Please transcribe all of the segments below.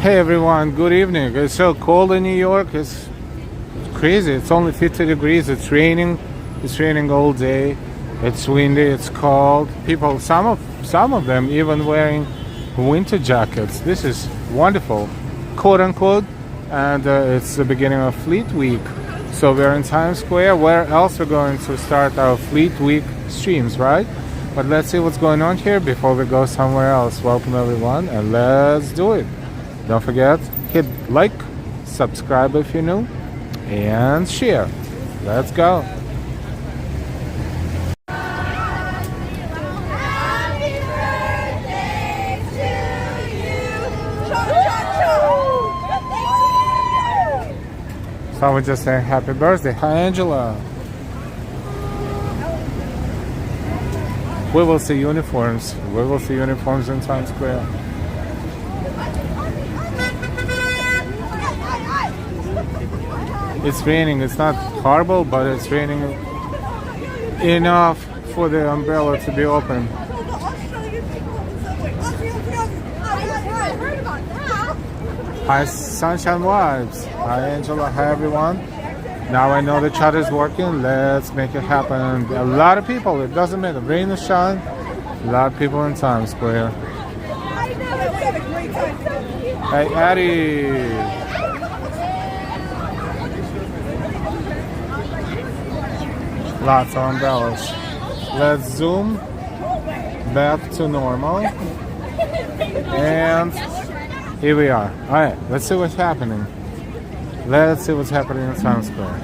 Hey everyone, good evening. It's so cold in New York. It's crazy. It's only 50 degrees. It's raining. It's raining all day. It's windy. It's cold. People, some of them even wearing winter jackets. This is wonderful, quote unquote. And it's the beginning of Fleet Week. So we're in Times Square. Where else we're going to start our Fleet Week streams, right? But let's see what's going on here before we go somewhere else. Welcome everyone, and let's do it. Don't forget, hit like, subscribe if you're new, and share. Let's go. Happy birthday to you. Someone just saying happy birthday. Hi, Angela. We will see uniforms. We will see uniforms in Times Square. It's raining. It's not horrible, but it's raining enough for the umbrella to be open. Hi, Sunshine Vibes. Hi, Angela. Hi, everyone. Now I know the chat is working. Let's make it happen. A lot of people. It doesn't matter. Rain or shine. A lot of people in Times Square. Hey, Addie. Lots of umbrellas. Let's zoom back to normal. And here we are. Alright, let's see what's happening. Let's see what's happening in Times Square.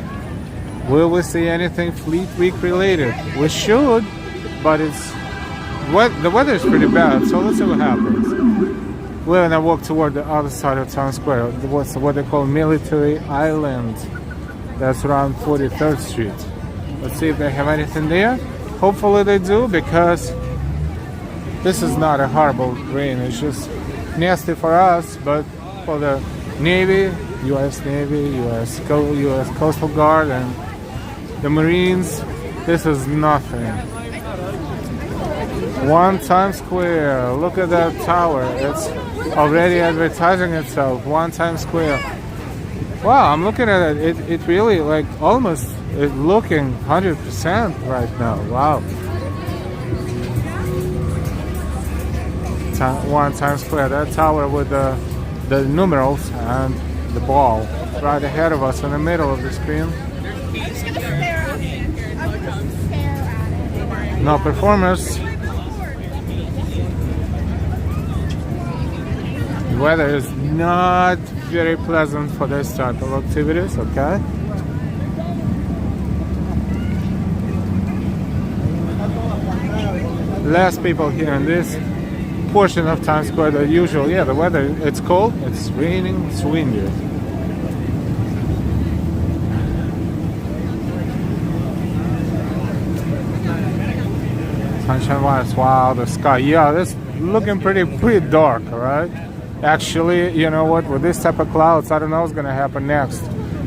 Will we see anything Fleet Week related? We should, but the weather is pretty bad, so let's see what happens. We're gonna walk toward the other side of Times Square. What's what they call Military Island. That's around 43rd Street. Let's see if they have anything there. Hopefully they do, because this is not a horrible rain. It's just nasty for us, but for the Navy, U.S. Navy, U.S. Coastal Guard, and the Marines, this is nothing. One Times Square. Look at that tower. It's already advertising itself. One Times Square. Wow, I'm looking at it. It really like almost. It's looking 100% right now. Wow. One Times Square. That tower with the numerals and the ball right ahead of us in the middle of the screen. No performers. The weather is not very pleasant for this type of activities, okay? Less people here in this portion of Times Square than usual. Yeah, the weather, it's cold, it's raining, it's windy. Sunshine Vibes, wow, the sky. Yeah, it's looking pretty dark, alright? Actually, you know what, with this type of clouds, I don't know what's gonna happen next.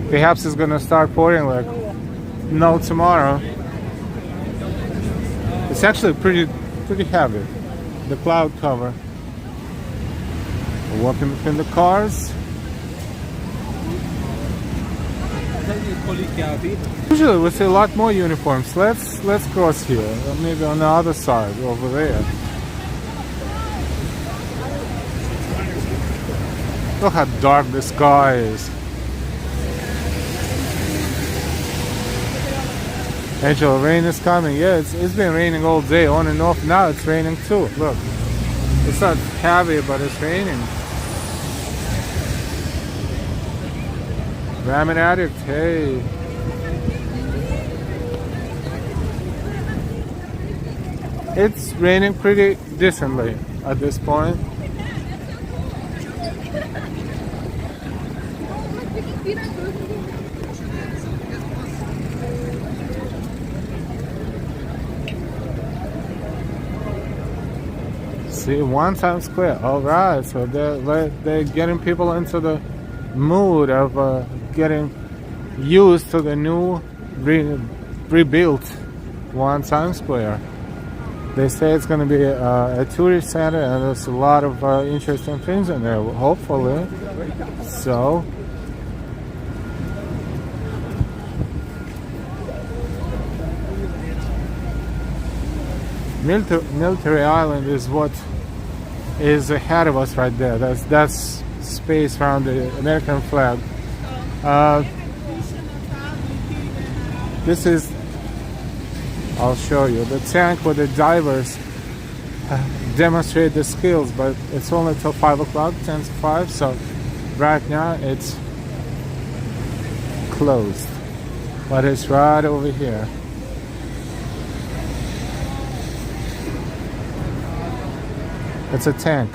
Perhaps it's gonna start pouring like no tomorrow. It's actually pretty heavy, the cloud cover. We're walking between the cars. Usually we see a lot more uniforms. Let's cross here, or maybe on the other side over there. Look how dark the sky is. Angel, rain is coming. Yeah, it's been raining all day, on and off. Now it's raining too. Look, it's not heavy, but it's raining. Ramen Addict, hey. It's raining pretty decently at this point. See, One Times Square. All right, so they're getting people into the mood of getting used to the new rebuilt One Times Square. They say it's going to be a tourist center, and there's a lot of interesting things in there, hopefully. So, Military Island is what is ahead of us right there. That's space around the American flag. This is, I'll show you, the tank where the divers demonstrate the skills, but it's only till 5 o'clock, 10 to 5, so right now it's closed. But it's right over here. It's a tank.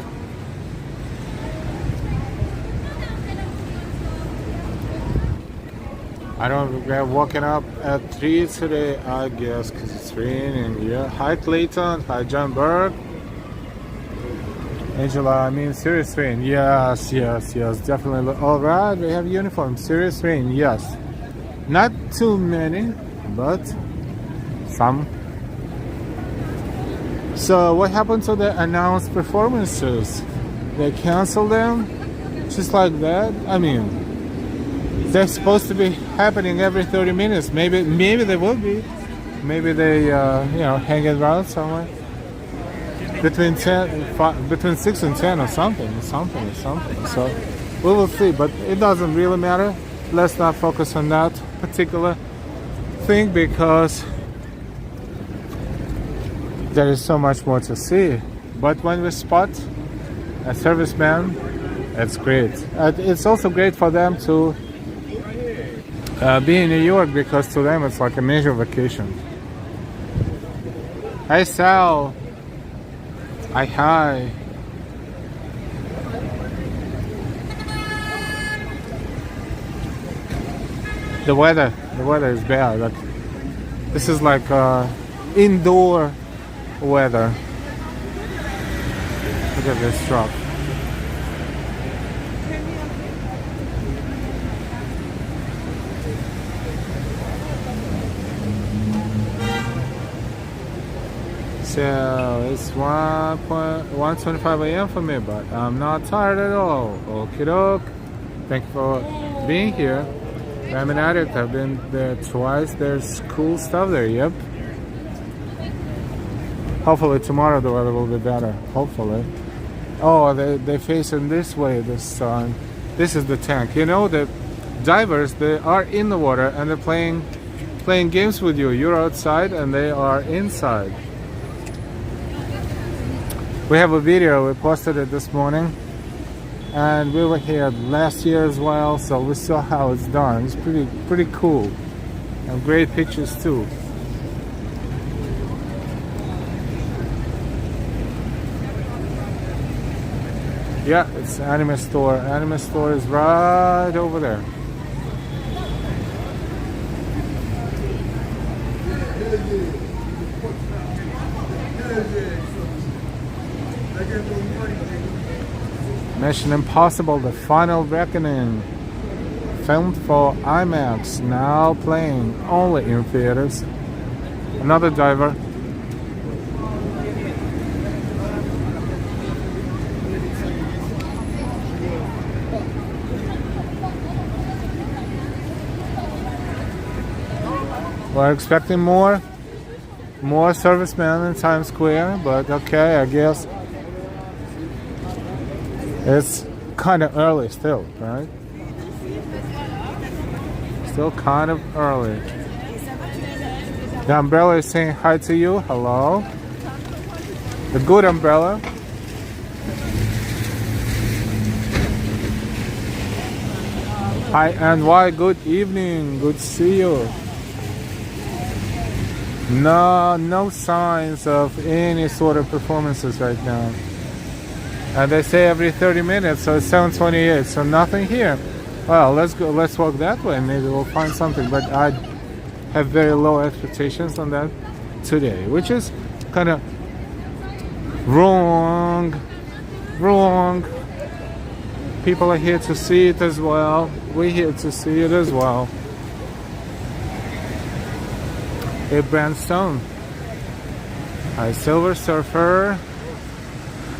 I don't, we're walking up at 3 today, I guess, because it's raining. Yeah. Hi Clayton, hi John Berg. Angela, I mean serious rain. Yes, definitely. Alright, we have uniform. Serious rain, yes. Not too many, but some. So what happened to the announced performances? They canceled them? Just like that? I mean, they're supposed to be happening every 30 minutes. Maybe they will be. Maybe they, hanging around somewhere. Between 6 and 10 or something. So we will see, but it doesn't really matter. Let's not focus on that particular thing because there is so much more to see. But when we spot a serviceman, it's great. It's also great for them to be in New York because to them it's like a major vacation. Hi Sal. Hi. The weather is bad. Like, this is like indoor weather. Look at this truck. So it's 1:25 a.m. for me, but I'm not tired at all. Okie doke. Thank you for being here. I'm an addict. I've been there twice. There's cool stuff there. Yep. Hopefully tomorrow the weather will be better. Hopefully. Oh, they facing this way this time. This is the tank. You know, the divers, they are in the water and they're playing games with you. You're outside and they are inside. We have a video. We posted it this morning, and we were here last year as well, so we saw how it's done. It's pretty cool, and great pictures too. Yeah, it's anime store. Anime store is right over there. Mission Impossible: The Final Reckoning, filmed for IMAX, now playing only in theaters. Another diver. We're expecting more servicemen in Times Square, but okay, I guess it's kind of early still, right? Still kind of early. The umbrella is saying hi to you. Hello. The good umbrella. Hi NY, good evening. Good to see you. No signs of any sort of performances right now. And they say every 30 minutes, so it's 7:28, so nothing here. Well, let's walk that way, maybe we'll find something, but I have very low expectations on that today, which is kind of wrong. People are here to see it as well. We're here to see it as well. Hey, Brandstone. Hi, Silver Surfer.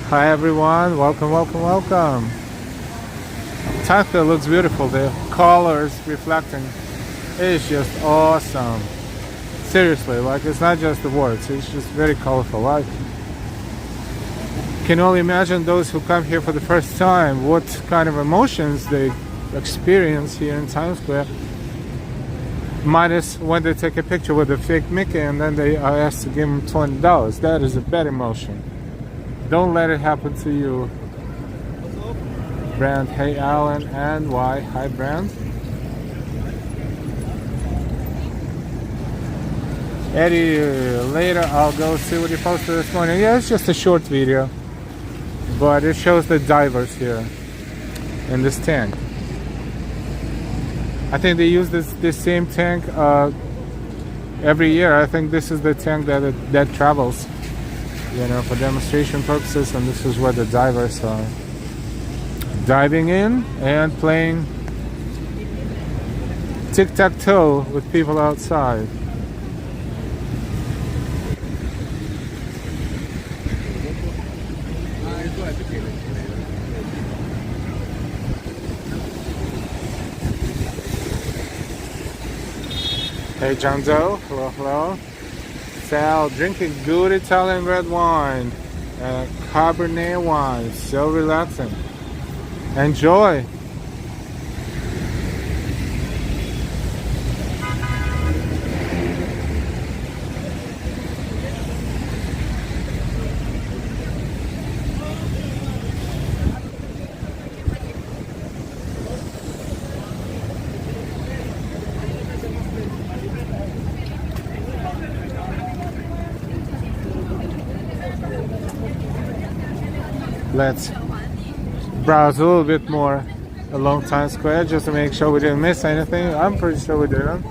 Hi, everyone. Welcome, welcome, welcome. Times Square looks beautiful. The colors reflecting. It's just awesome. Seriously, like it's not just the words. It's just very colorful. Like, can only imagine those who come here for the first time what kind of emotions they experience here in Times Square. Minus when they take a picture with a fake Mickey and then they are asked to give them $20. That is a bad emotion. Don't let it happen to you. Brand, hey Alan and why? Hi Brand. Eddie, later I'll go see what you posted this morning. Yeah, it's just a short video, but it shows the divers here in this tank. I think they use this same tank every year. I think this is the tank that travels, you know, for demonstration purposes, and this is where the divers are diving in and playing tic-tac-toe with people outside. Hey John Doe, hello, hello. Sal, drinking good Italian red wine, Cabernet wine, so relaxing. Enjoy. Let's browse a little bit more along Times Square just to make sure we didn't miss anything. I'm pretty sure we didn't.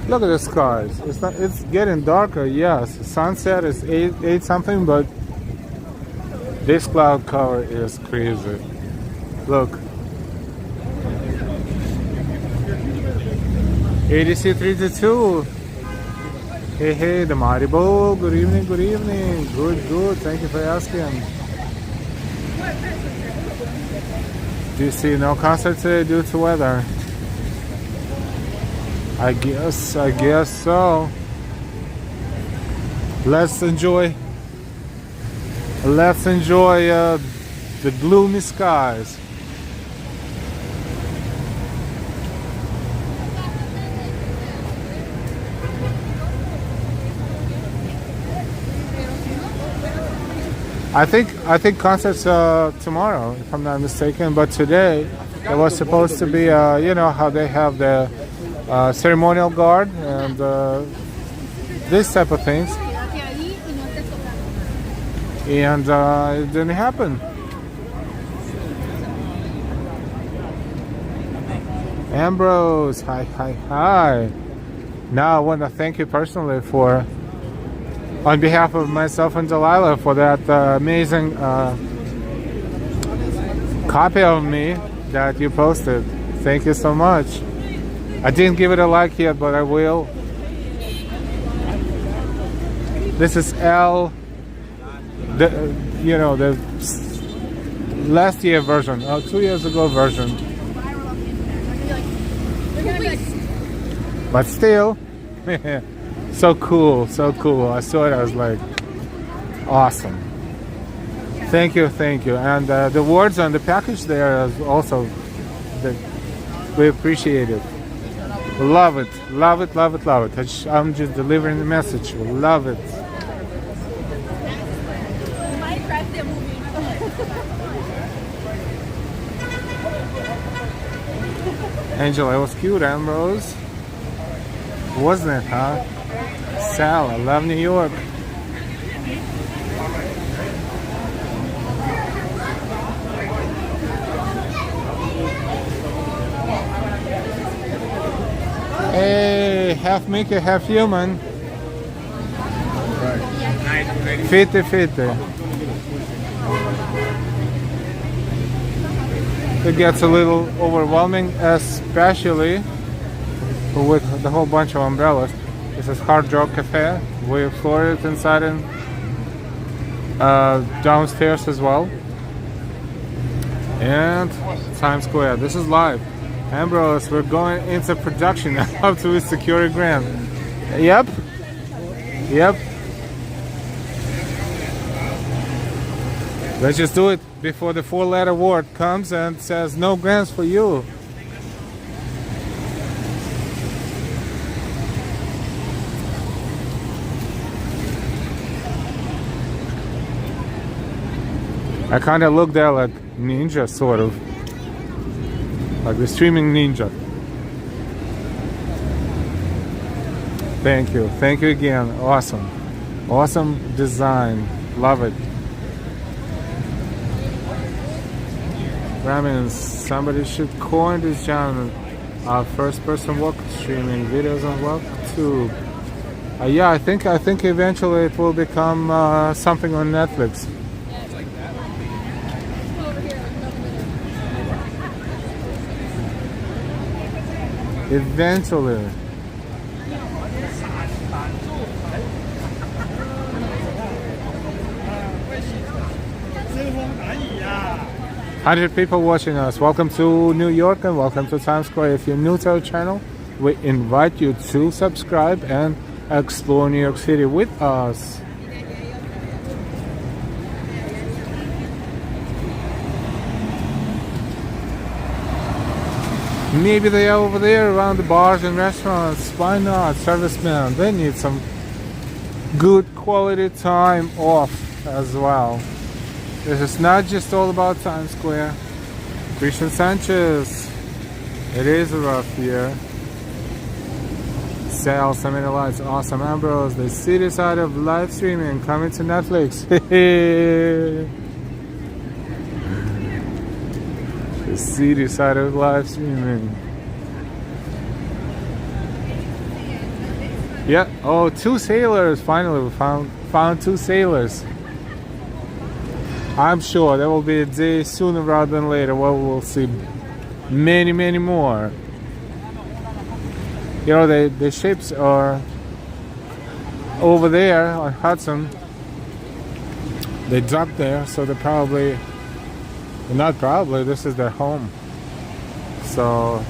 Look at the skies. It's getting darker, yes. Sunset is 8 something, but this cloud cover is crazy. Look. ADC 322. Hey, hey, the Maribo. Good evening, good evening. Good, good. Thank you for asking. DC, no concert today due to weather. I guess so. Let's enjoy the gloomy skies. I think concerts tomorrow, if I'm not mistaken. But today it was supposed to be, you know how they have the ceremonial guard and this type of things, and it didn't happen. Ambrose, hi, hi, hi. Now I want to thank you personally for, on behalf of myself and Delilah, for that amazing copy of me that you posted. Thank you so much. I didn't give it a like yet, but I will. This is L, you know, the last year version, 2 years ago version. But still, so cool, so cool. I saw it, I was like, awesome. Thank you, thank you. And the words on the package there is also, we appreciate it. Love it, love it, love it, love it. I'm just delivering the message. Love it. Angela, it was cute, Ambrose. Wasn't it, huh? Sal, I love New York. Hey, half Mickey, half human. Right. 50-50. it gets a little overwhelming, especially with the whole bunch of umbrellas. This is Hard Rock Cafe. We explored it inside and downstairs as well. And Times Square. This is live. Ambrose, we're going into production up to a security grant. Yep. Let's just do it before the 4-letter word comes and says no grants for you. I kind of look there like ninja, sort of. Like the streaming ninja. Thank you again. Awesome design, love it. I mean, somebody should coin this genre. First person walk streaming videos on walk too. Yeah, I think eventually it will become something on Netflix. Eventually. Hundred people watching us. Welcome to New York and welcome to Times Square. If you're new to our channel, we invite you to subscribe and explore New York City with us. Maybe they are over there around the bars and restaurants. Why not? Servicemen, they need some good quality time off as well. This is not just all about Times Square. Christian Sanchez. It is a rough year. Sales, so many lights, awesome. Ambrose, the city side of live streaming coming to Netflix. The city side of live streaming. Yeah. Oh, 2 sailors. Finally, we found 2 sailors. I'm sure there will be a day sooner rather than later where we'll see many more. You know, the ships are over there on Hudson. They docked there, so they're probably. Not probably, this is their home. So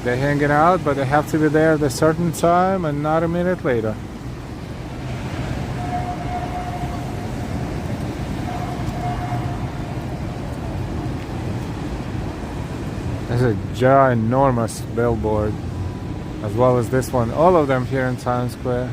they're hanging out, but they have to be there at a certain time and not a minute later. There's a ginormous billboard, as well as this one. All of them here in Times Square.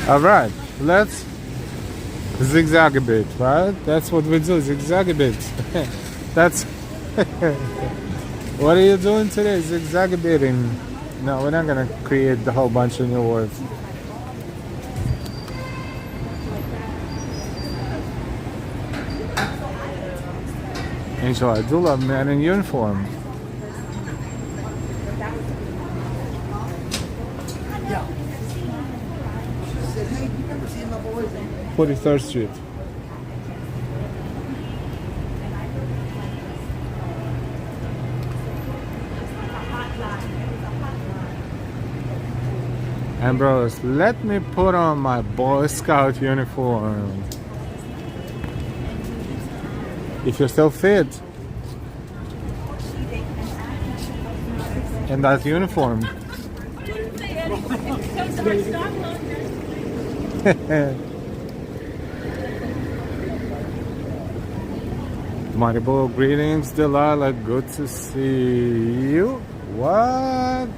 Alright, let's zigzag a bit, right? That's what we do, zigzag a bit. That's what are you doing today? Zigzag a biting. No, we're not gonna create the whole bunch of new words. Angel, I do love men in uniform. 43rd Street. Ambrose, let me put on my Boy Scout uniform. If you're still fit in that uniform. Multiple greetings, Delilah. Good to see you. What?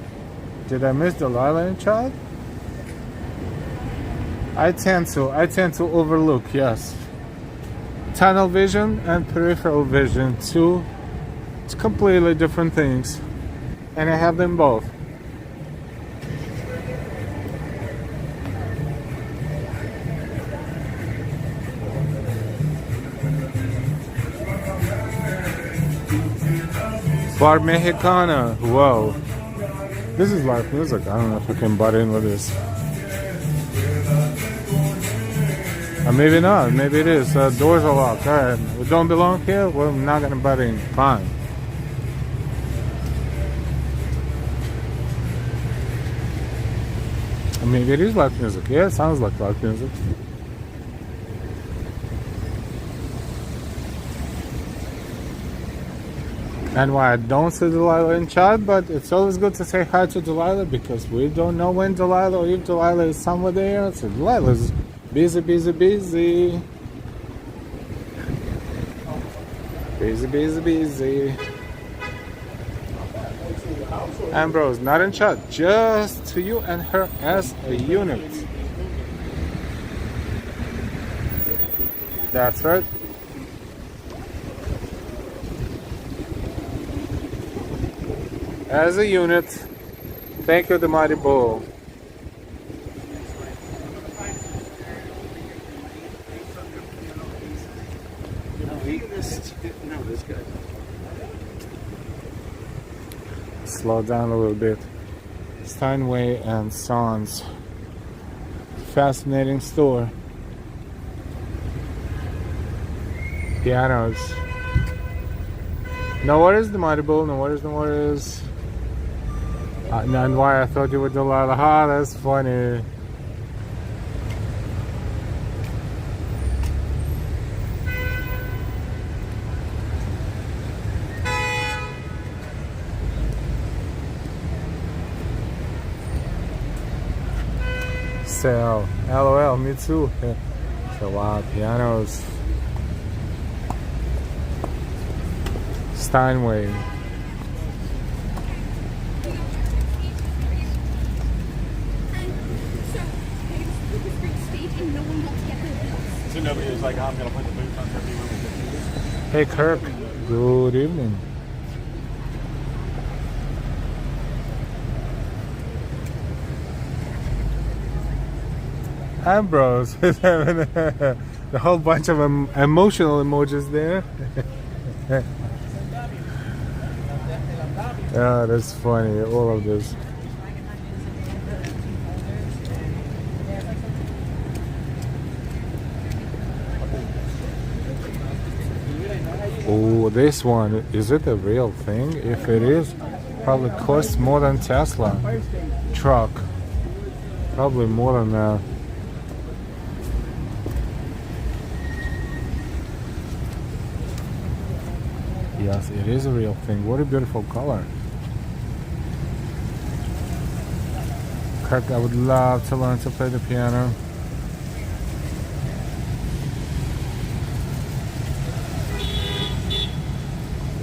Did I miss Delilah in chat? I tend to overlook, yes. Tunnel vision and peripheral vision, two completely different things. And I have them both. Bar Mexicana. Whoa. This is live music. I don't know if I can butt in with this. Or maybe not. Maybe it is. Doors are locked. Alright. We don't belong here? Well, I'm not gonna butt in. Fine. Or maybe it is live music. Yeah, it sounds like live music. And why I don't see Delilah in chat, but it's always good to say hi to Delilah because we don't know when Delilah or if Delilah is somewhere there. So Delilah's busy, busy, busy. Busy, busy, busy. Ambrose, not in chat, just to you and her as a unit. That's right. As a unit, thank you, the Mighty Bull. No, this guy. Slow down a little bit. Steinway and Sons. Fascinating store. Pianos. No worries, the Mighty Bull. No worries, no worries. And why I thought you were Delilah. Ah, that's funny. So, LOL, me too. So, wow, pianos. Steinway. So nobody was like, oh, I'm going to put the boots on for people. Hey Kirk, good evening. Ambrose is having a whole bunch of emotional emojis there. Yeah, that's funny, all of this. Oh, this one, is it a real thing? If it is, probably costs more than Tesla truck. Probably more than that. Yes, it is a real thing. What a beautiful color. Kirk, I would love to learn to play the piano.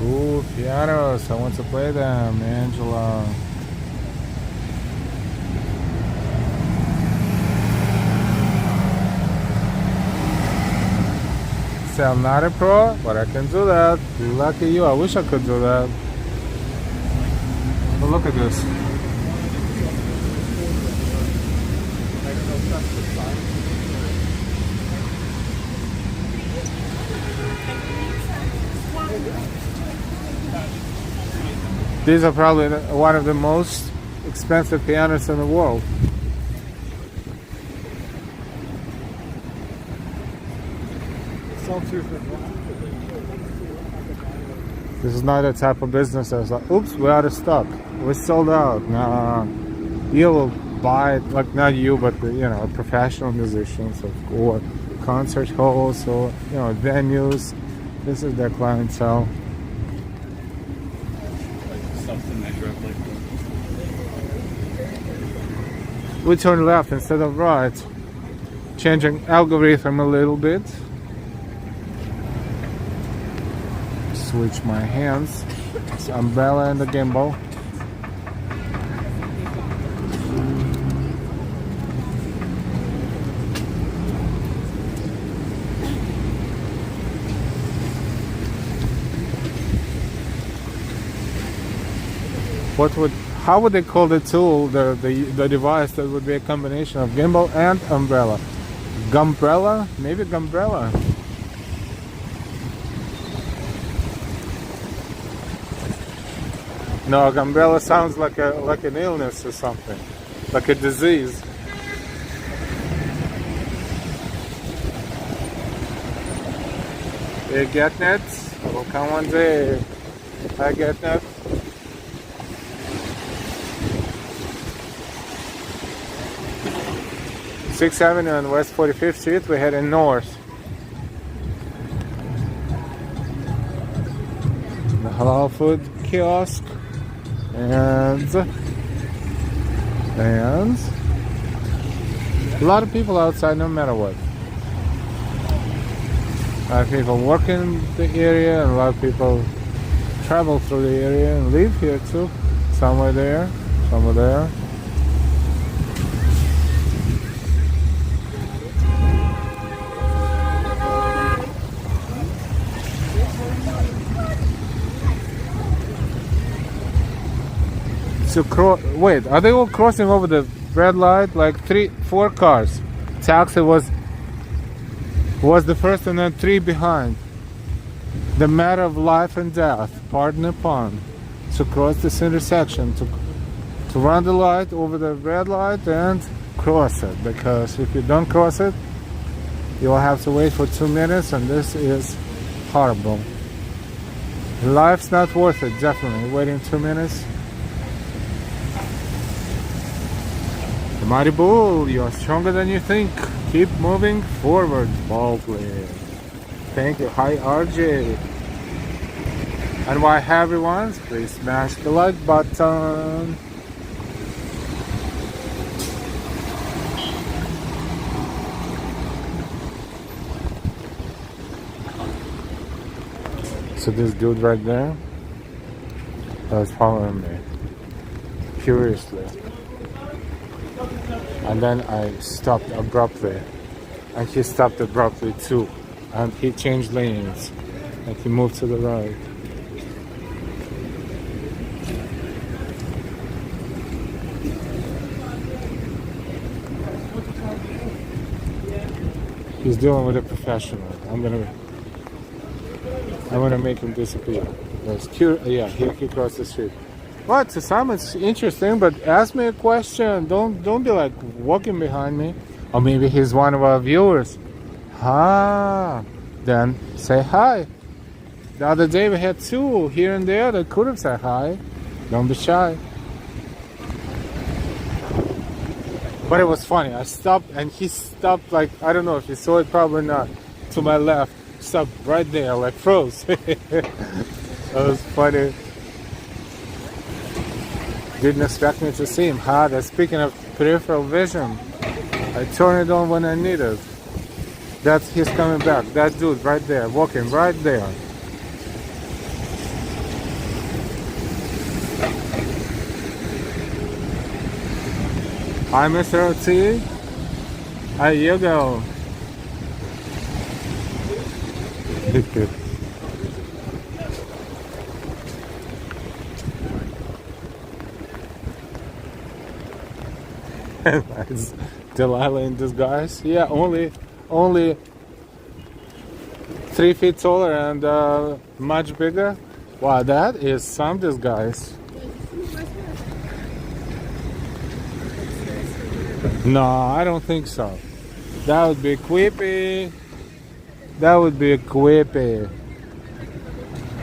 Ooh, pianos. I want to play them. Angela. So I'm not a pro, but I can do that. Lucky you. I wish I could do that. But look at this. These are probably one of the most expensive pianos in the world. This is not a type of business that's like, oops, we're out of stock. We're sold out. Nah, you will buy it, like not you, but the, you know, professional musicians or concert halls or venues. This is their clientele. We turn left instead of right, changing algorithm a little bit. Switch my hands. It's umbrella and the gimbal. How would they call the tool, the device that would be a combination of gimbal and umbrella? Gumbrella? Maybe Gumbrella. No, gambella sounds like an illness or something, like a disease. You get nets? I will come one day. I get nets. Sixth Avenue and West 45th Street. We're heading north. The halal food kiosk and a lot of people outside no matter what. A lot of people work in the area and a lot of people travel through the area and live here too. Somewhere there, somewhere there. So wait, are they all crossing over the red light? Like 4 cars. Taxi was the first and then 3 behind. The matter of life and death, pardon upon, to cross this intersection, to run the light over the red light and cross it. Because if you don't cross it, you'll have to wait for 2 minutes, and this is horrible. Life's not worth it, definitely. Waiting 2 minutes. The mighty bull, you're stronger than you think. Keep moving forward boldly. Thank you. Hi, RJ. And why everyone, please smash the like button. So this dude right there was following me curiously. And then I stopped abruptly, and he stopped abruptly too, and he changed lanes, and he moved to the right. He's dealing with a professional. I'm gonna make him disappear. Yeah, he crossed the street. What? To some it's interesting, but ask me a question. Don't be like walking behind me. Or maybe he's one of our viewers. Then say hi. The other day we had 2 here and there that could have said hi. Don't be shy. But it was funny. I stopped and he stopped, like, I don't know if you saw it, probably not. To my left. Stopped right there, like froze. That was funny. Didn't expect me to see him. That's speaking of peripheral vision. I turn it on when I need it. He's coming back. That dude right there, walking right there. Hi, Mr. OT. How you go? Good. That's Delilah in disguise. Yeah, only 3 feet taller and much bigger. Wow, that is some disguise. No, I don't think so. That would be creepy. That would be creepy.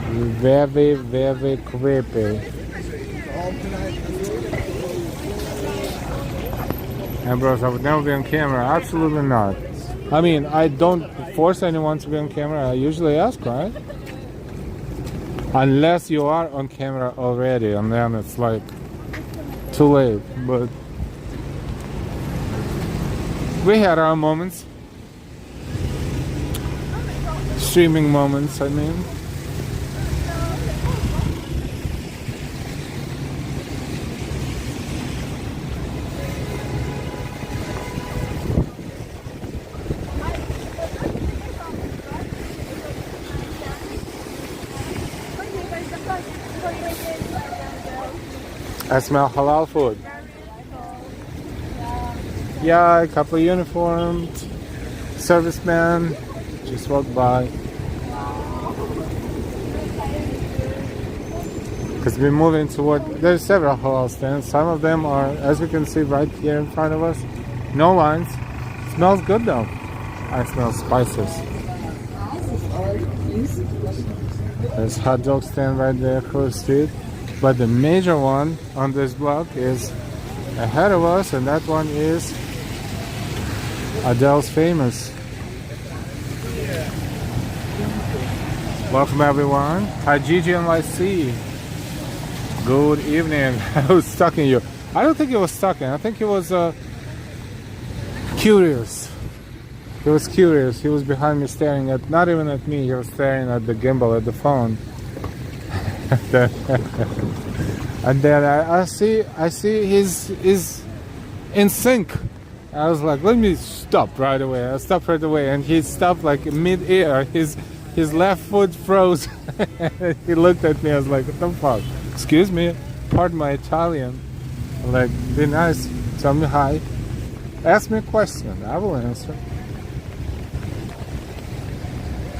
Very, very creepy. Ambrose, I would never be on camera. Absolutely not. I mean, I don't force anyone to be on camera. I usually ask, right? Unless you are on camera already, and then it's like too late. But we had our moments. Streaming moments, I mean. I smell halal food. Yeah, a couple of uniformed servicemen just walked by. Because we're moving toward, there's several halal stands. Some of them are, as we can see right here in front of us, no lines. Smells good though. I smell spices. There's hot dog stand right there across the street. But the major one on this block is ahead of us, and that one is Adele's Famous. Welcome everyone. Hi Gigi NYC. Good evening. I was stalking you. I don't think he was stalking. I think he was curious. He was curious. He was behind me staring at, not even at me, he was staring at the gimbal, at the phone. And then I see he's in sync. I was like, let me stop right away. I stopped right away, and he stopped like mid-air. His left foot froze. He looked at me. I was like, what the fuck? Excuse me, pardon my Italian. I'm like, be nice, tell me hi. Ask me a question, I will answer.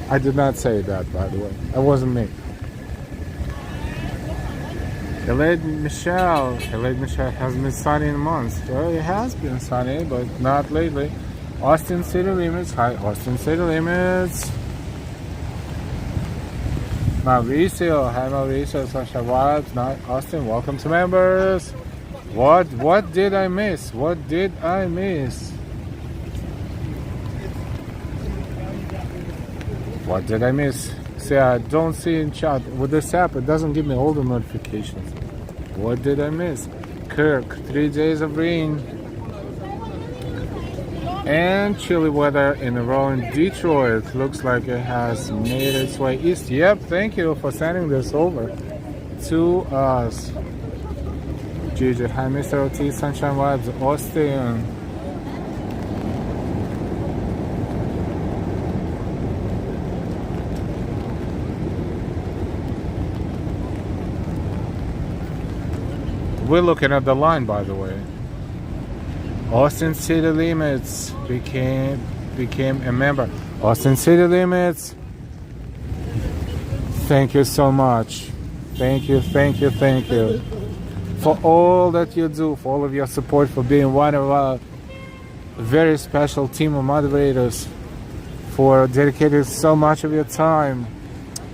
I did not say that, by the way. That wasn't me. Delayed Michelle has been sunny in months. Well, it has been sunny, but not lately. Austin City Limits. Hi, Austin City Limits. Mauricio. Hi, Mauricio. Sasha Vibes. Not Austin. Welcome to members. What did I miss? What did I miss? What did I miss? See, I don't see in chat. With this app, it doesn't give me all the notifications. What did I miss? Kirk, 3 days of rain and chilly weather in a row in Detroit. Looks like it has made its way east. Yep, thank you for sending this over to us. Gigi, hi Mr. OT, Sunshine Vibes, Austin. We're looking at the line, by the way. Austin City Limits became a member. Austin City Limits. Thank you so much. Thank you for all that you do, for all of your support, for being one of our very special team of moderators, for dedicating so much of your time,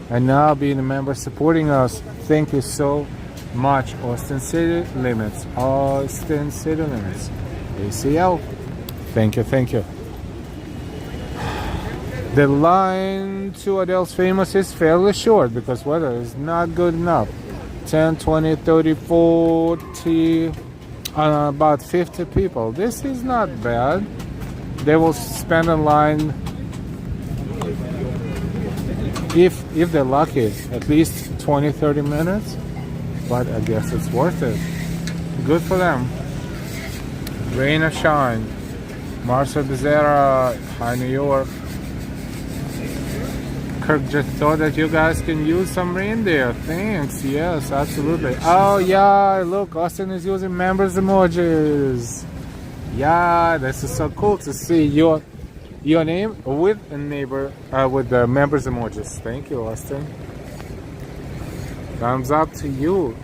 and now being a member supporting us. Thank you so much. Austin City Limits. Austin City Limits. ACL. Thank you. The line to Adele's Famous is fairly short because weather is not good enough. 10, 20, 30, 40, about 50 people. This is not bad. They will spend in line, if they're lucky, at least 20, 30 minutes. But I guess it's worth it. Good for them. Rain or shine. Marcel Bezerra, hi New York. Kirk just thought that you guys can use some reindeer. Thanks. Yes, absolutely. Oh yeah, look, Austin is using members emojis. Yeah, this is so cool to see your name with a neighbor with the members emojis. Thank you, Austin. Thumbs up to you.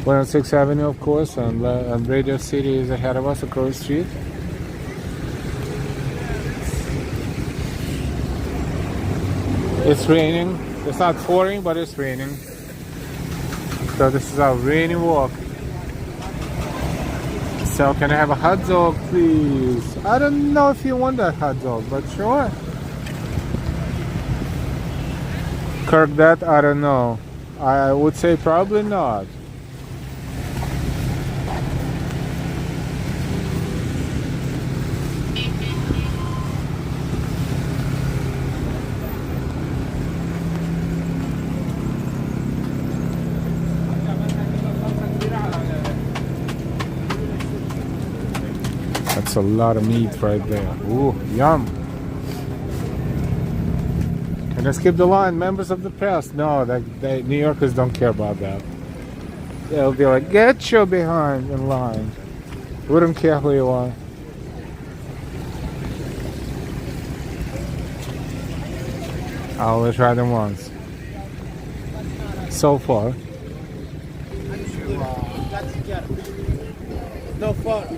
106th Avenue, of course, and Radio City is ahead of us across the street. It's raining. It's not pouring, but it's raining. So this is our rainy walk. So can I have a hot dog, please? I don't know if you want that hot dog, but sure. Kirk, that I don't know. I would say probably not. That's a lot of meat right there. Ooh, yum. And let's keep the line. Members of the press. No, New Yorkers don't care about that. They'll be like, get your behind in line. Wouldn't care who you are. I only tried them once. so far. No photo.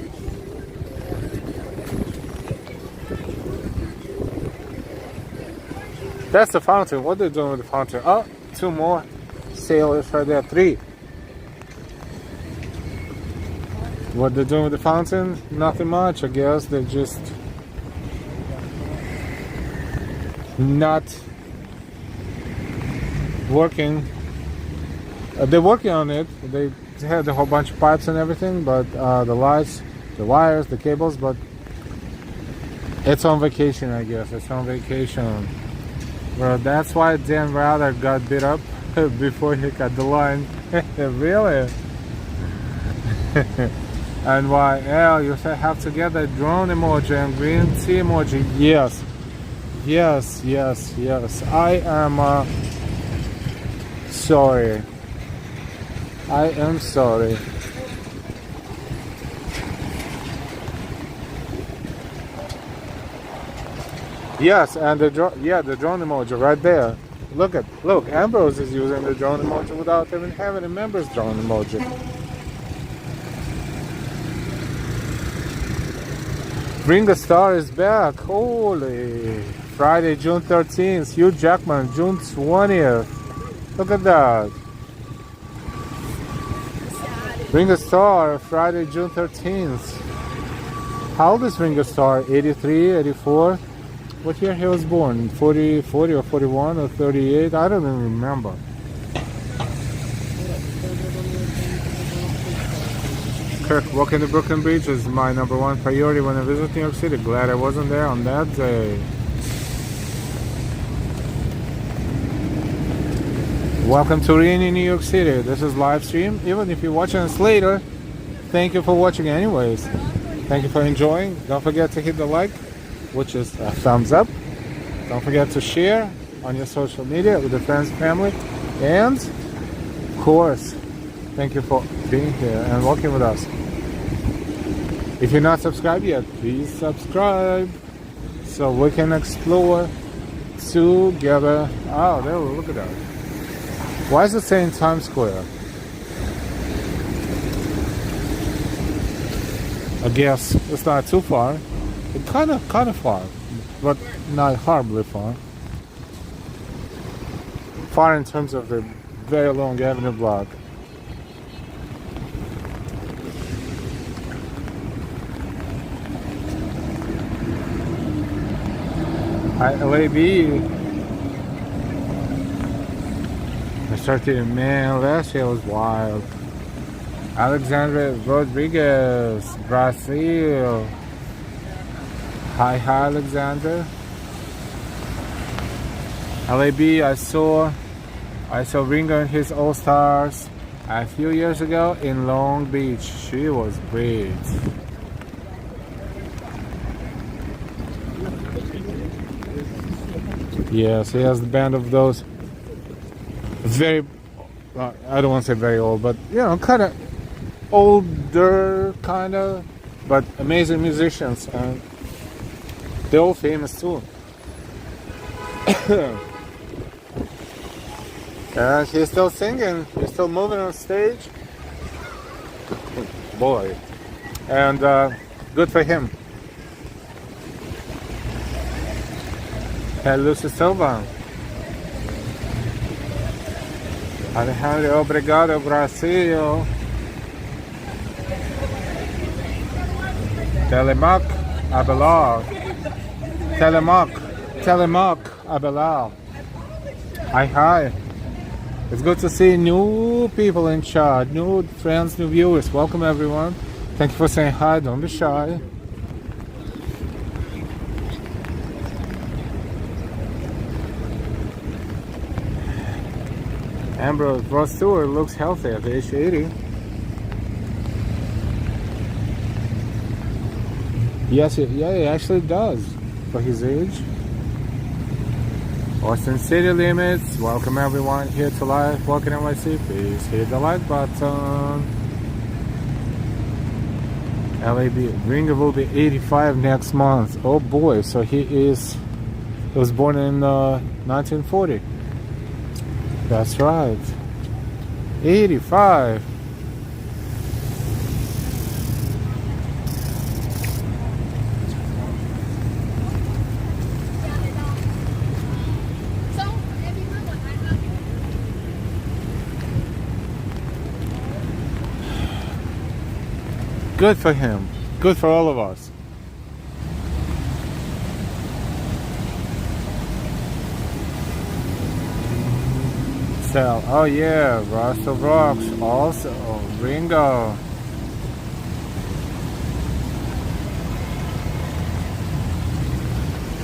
That's the fountain. What are they doing with the fountain? Oh, two more sailors right there. Three. What they're doing with the fountain? Nothing much, I guess. They're just not working. They're working on it. They had a whole bunch of pipes and everything, but the lights, the wires, the cables, but it's on vacation, I guess. It's on vacation. Well, that's why Dan Rather got beat up before he cut the line. Really? And why? Al, you have to get that drone emoji and green tea emoji. Yes. Yes, yes, yes. I am sorry. I am sorry. Yes, and the drone emoji right there. Look, Ambrose is using the drone emoji without even having a member's drone emoji. Ringo Starr is back. Holy. Friday, June 13th. Hugh Jackman, June 20th. Look at that. Ringo Starr, Friday, June 13th. How old is Ringo Starr? 83, 84? What year he was born? 40 or 41 or 38? I don't even remember. Kirk, walking the Brooklyn Bridge is my #1 priority when I visit New York City. Glad I wasn't there on that day. Welcome to Rainy New York City. This is live stream. Even if you're watching us later, thank you for watching anyways. Thank you for enjoying. Don't forget to hit the like, which is a thumbs up. Don't forget to share on your social media with your friends and family. And, of course, thank you for being here and working with us. If you're not subscribed yet, please subscribe so we can explore together. Oh, there, look at that. Why is it saying Times Square? I guess it's not too far. It's kind of far, but not horribly far. Far in terms of the very long avenue block. Hi, LAB. I started, man, last year was wild. Alexandra Rodriguez, Brazil. Hi, Alexander. LAB, I saw Ringo and his All-Stars a few years ago in Long Beach. She was great. Yes, he has the band of those very, I don't want to say very old, but you know, kind of older, kind of, but amazing musicians, and they're all famous too. And he's still singing, he's still moving on stage. Boy, and good for him. Hey, Lucy Silva. Alejandro, obrigado, Brasil. Telemac, Abelard. Telemac, Abelard. Hi. It's good to see new people in chat, new friends, new viewers. Welcome, everyone. Thank you for saying hi. Don't be shy. Ambrose Ross Stewart looks healthy at age 80. Yes, he actually does for his age. Austin City Limits. Welcome everyone here to live. Welcome NYC. Please hit the like button. LAB Ringo will be 85 next month. Oh boy! So he was born in 1940. That's right. 85. Good for him. Good for all of us. So, oh yeah, Russell Rocks also. Ringo.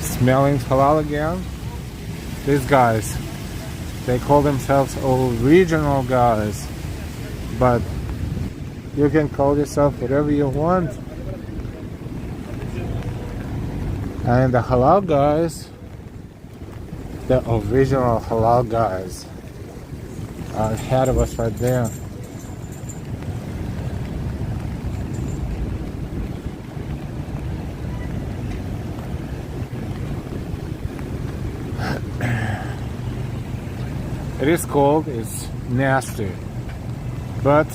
Smelling halal again. These guys, they call themselves original guys, but you can call yourself whatever you want. And the halal guys, the original halal guys, are ahead of us right there. It is cold, it's nasty, but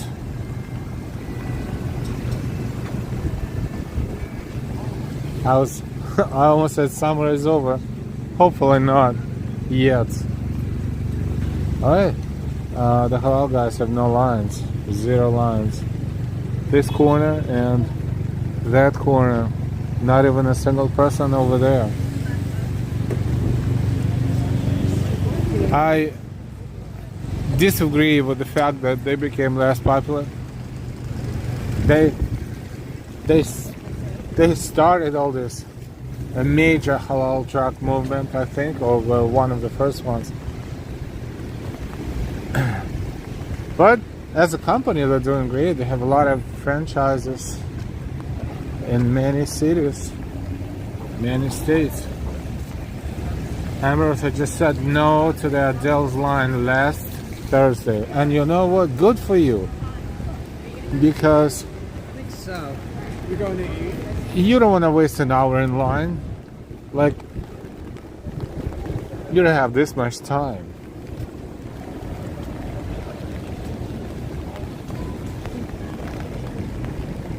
I almost said summer is over. Hopefully not yet. Alright, the halal guys have no lines, 0 lines. This corner and that corner, not even a single person over there. I disagree with the fact that they became less popular. They started all this a major halal truck movement, I think, or were one of the first ones. But as a company, they're doing great. They have a lot of franchises in many cities, many states. Ambrose had just said no to the Adele's line last Thursday, and you know what? Good for you, because I think so. You're going to eat? you don't want to waste an hour in line. Like, you don't have this much time.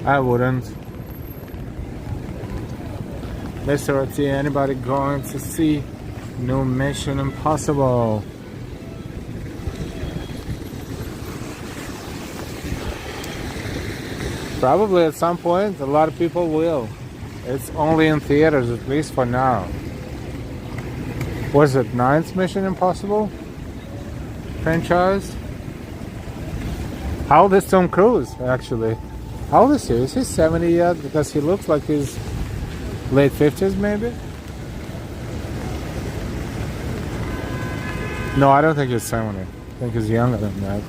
I wouldn't. Mr. T, anybody going to see new Mission Impossible? Probably at some point, a lot of people will. It's only in theaters, at least for now. Was it 9th Mission Impossible franchise? How old is Tom Cruise, actually? How old is he? Is he 70 yet? Because he looks like he's late 50s, maybe? No, I don't think he's 70. I think he's younger than that.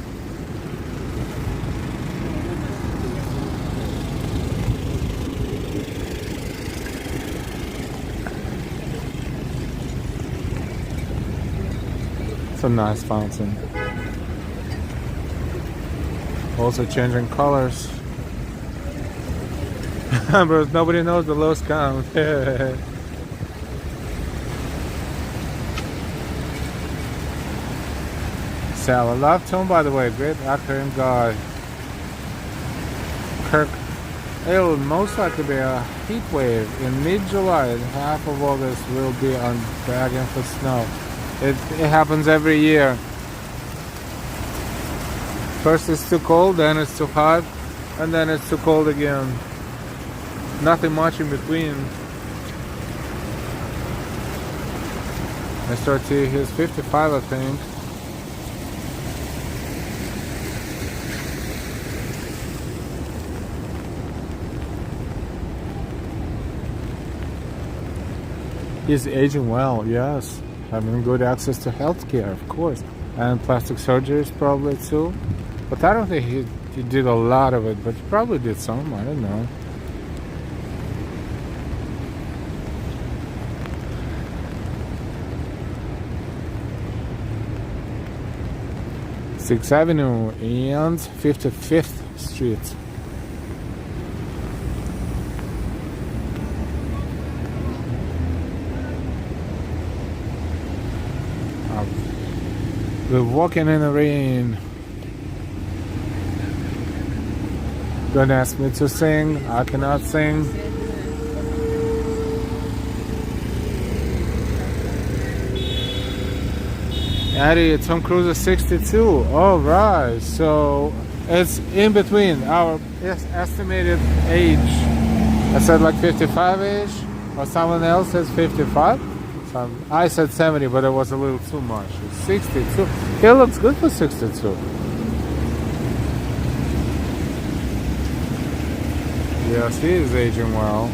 It's a nice fountain. Also changing colors. Bro, nobody knows the lowest count. Sal, I love Tom, by the way. Great actor and guy. Kirk. It'll most likely be a heat wave in mid-July, and half of August will be on begging for snow. It happens every year. First it's too cold, then it's too hot, and then it's too cold again. Nothing much in between. Mr. T, he's 55, I think. He's aging well, yes. Having good access to healthcare, of course. And plastic surgeries probably too. But I don't think he did a lot of it, but he probably did some, I don't know. Sixth Avenue and 55th Street. We're walking in the rain. Don't ask me to sing. I cannot sing. Addie, Tom Cruise is 62. All right, so it's in between our estimated age. I said like 55 age, or someone else says 55. I said 70, but it was a little too much. It's 62. He looks good for 62. Yes, he is aging well.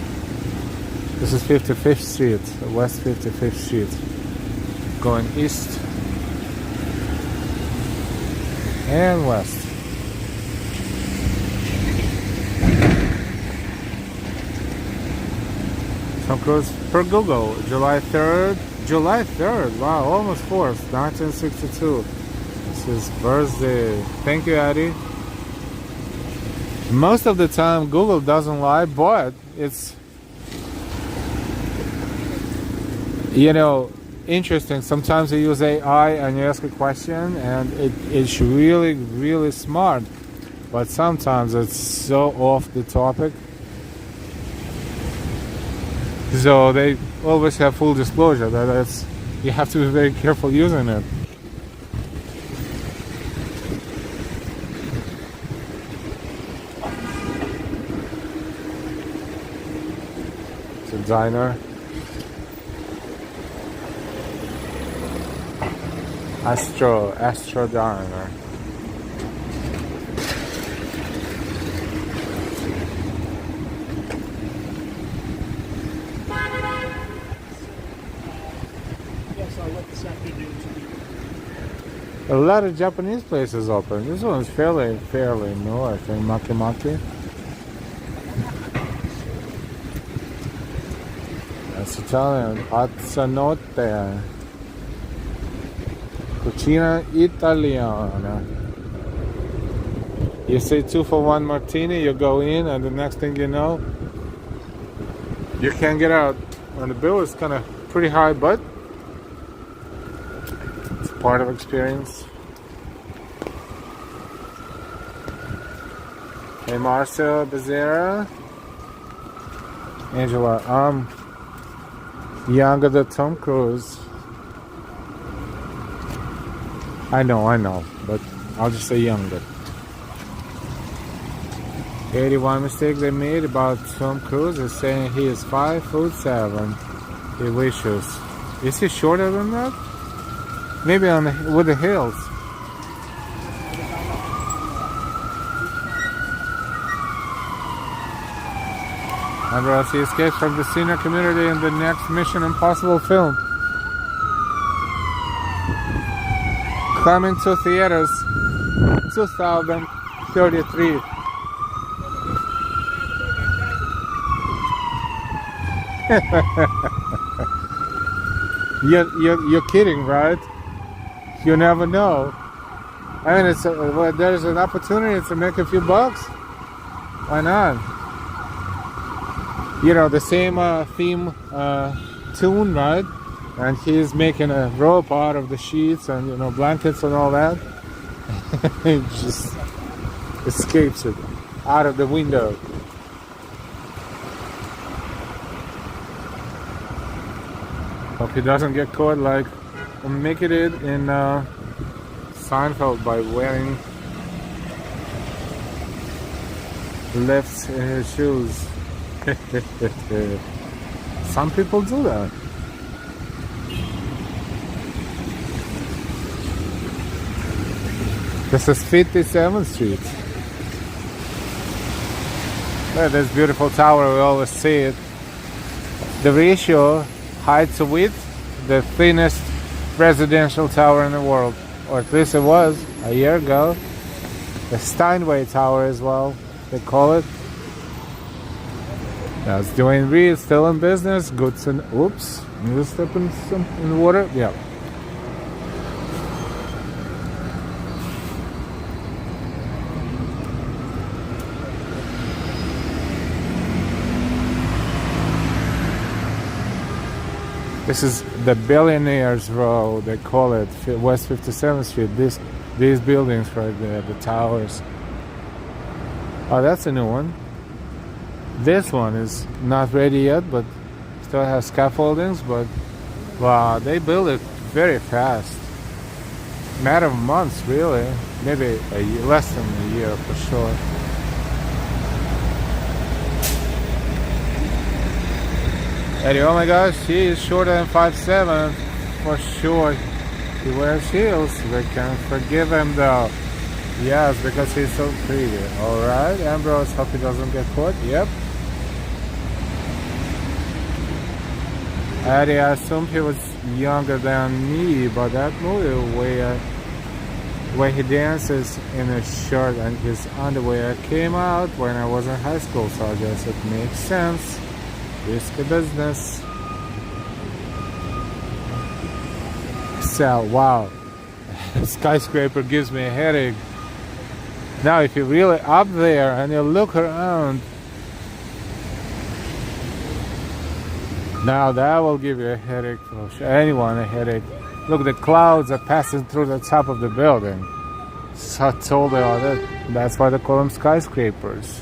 This is 55th Street, West 55th Street, going east and west. Tom Cruise per Google, July 3rd. July 3rd, wow, almost 4th, 1962. It's his birthday. Thank you, Addie. Most of the time, Google doesn't lie, but it's, you know, interesting. Sometimes you use AI and you ask a question and it's really, really smart. But sometimes it's so off the topic. So they always have full disclosure that it's, you have to be very careful using it. It's a diner. Astro Diner. A lot of Japanese places open. This one's fairly new, I think. Maki. That's Italian. Pazzanotte. Cucina Italiana. You say 2 for 1 martini, you go in, and the next thing you know, you can't get out. And the bill is kind of pretty high, but it's part of experience. Hey, Marcel Becerra. Angela, I'm younger than Tom Cruise. I know, but I'll just say younger. 81 mistake they made about Tom Cruise is saying he is 5'7". He wishes. Is he shorter than that? Maybe on with the heels. Andreas, he escapes from the senior community in the next Mission Impossible film. Coming to theaters 2033. You're kidding, right? You never know. I mean, it's there's an opportunity to make a few bucks. Why not? You know, the same theme tune, right? And he's making a rope out of the sheets and, you know, blankets and all that. He just escapes it out of the window. Hope he doesn't get caught like Mickey did in Seinfeld by wearing lifts in his shoes. Some people do that. This is 57th Street. Look at this beautiful tower, we always see it. The ratio, height to width, the thinnest residential tower in the world. Or at least it was a year ago. The Steinway Tower as well, they call it. That's doing real, still in business. Goods and oops, you step in the water? Yeah. This is the Billionaires Row, they call it, West 57th Street. These buildings right there, the towers. Oh, that's a new one. This one is not ready yet, but still has scaffoldings. But wow, they build it very fast. Matter of months, really. Maybe less than a year for sure. Eddie, oh my gosh, he is shorter than 5'7", for sure. He wears heels. We can forgive him though. Yes, because he's so pretty. Alright, Ambrose, hope he doesn't get caught. Yep. Eddie, I assumed he was younger than me, but that movie where he dances in a shirt and his underwear came out when I was in high school, so I guess it makes sense. Risky business. So, wow. Skyscraper gives me a headache. Now, if you're really up there and you look around, now that will give you a headache. For sure. Anyone a headache. Look, the clouds are passing through the top of the building. So tall they are. That's why they call them skyscrapers.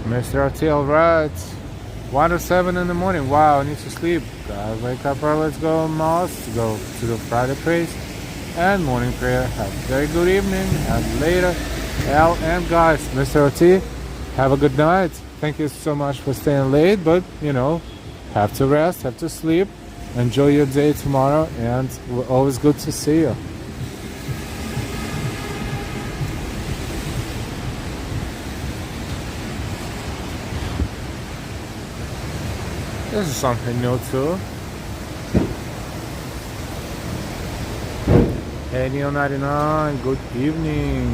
Mr. RTL, right. 1 to 7 in the morning. Wow, I need to sleep. Gotta wake up early. Let's go, Moss. Go to the Friday praise and morning prayer. Have a very good evening. And later, Al and guys, Mr. RT, have a good night. Thank you so much for staying late, but you know, have to rest, have to sleep. Enjoy your day tomorrow, and we're always good to see you. This is something new too. Hey Neo99, good evening.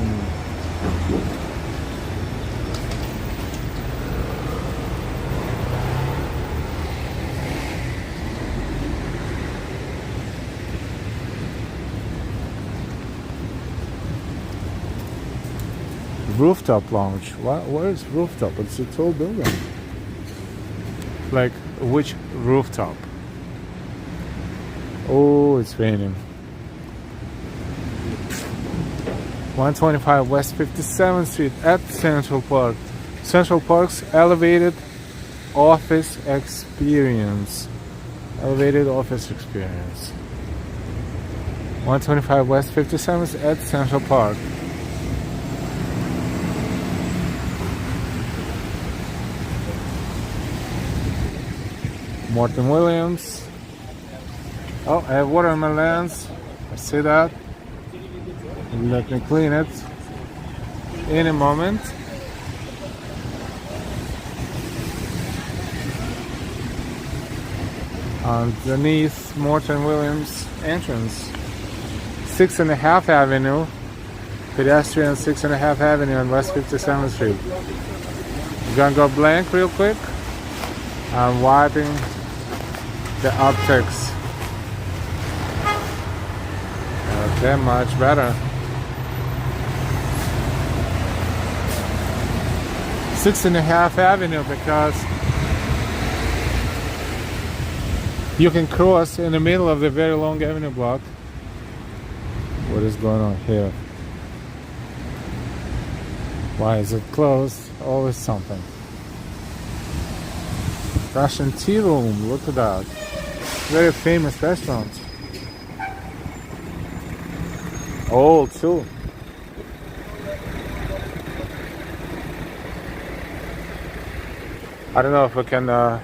Rooftop lounge. Where is rooftop? It's a tall building. Like, which rooftop? Oh, it's raining. 125 West 57th Street at Central Park. Central Park's elevated office experience. Elevated office experience. 125 West 57th at Central Park. Morton Williams. Oh, I have water on my lens. I see that. Let me clean it in a moment. Underneath Morton Williams entrance. 6.5 Avenue. Pedestrian 6.5 Avenue on West 57th Street. I'm gonna go blank real quick. I'm wiping the optics. Okay, much better. 6.5 Avenue, because you can cross in the middle of the very long avenue block. What is going on here? Why is it closed? Always something. Russian Tea Room, look at that. Very famous restaurant. Old too. I don't know if we can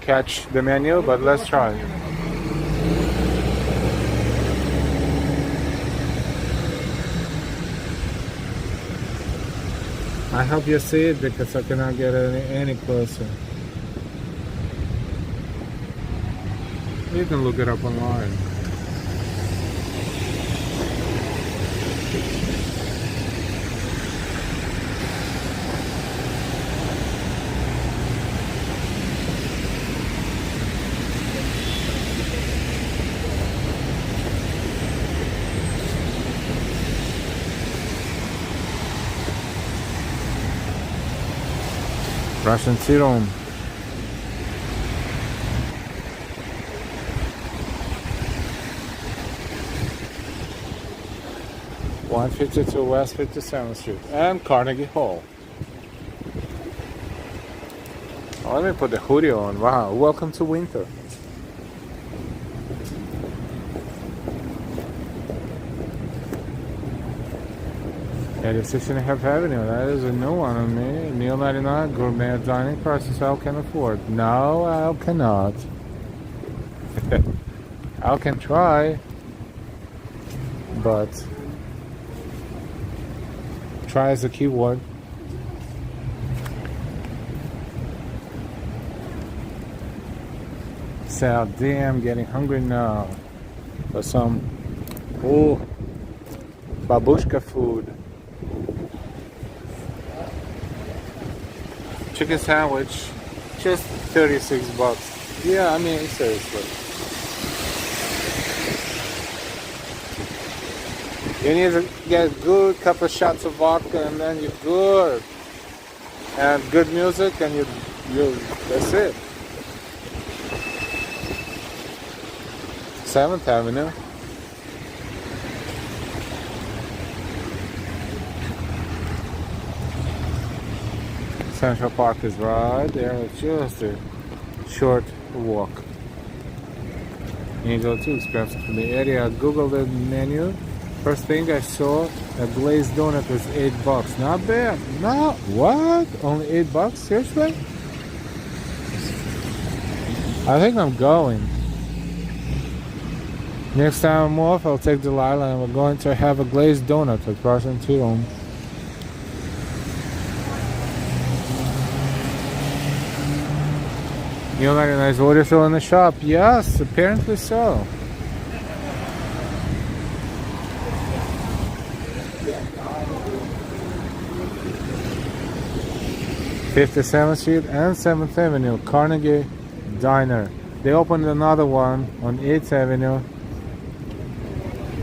catch the menu, but let's try. I hope you see it because I cannot get any closer. You can look it up online. Russian Tea Room. 152 West 57th Street and Carnegie Hall. Oh, let me put the hoodie on. Wow, welcome to winter. At 6.5 Avenue, that is a new one on me. Meal 99, gourmet dining prices I can afford. No, I cannot. I can try, but try is a key word. So damn, getting hungry now for some babushka food. Chicken sandwich, just 36 bucks. Yeah, I mean, seriously. You need to get a good couple of shots of vodka and then you're good. And good music and you that's it. 7th Avenue. Central Park is right there. It's just a short walk. You go too expensive for the area. Google the menu. First thing I saw, a glazed donut was $8. Not bad. No, what? Only $8? Seriously? I think I'm going. Next time I'm off, I'll take Delilah and we're going to have a glazed donut at Carson too. You like a nice order fill in the shop? Yes, apparently so. '57th Street and 7th Avenue, Carnegie Diner. They opened another one on 8th Avenue.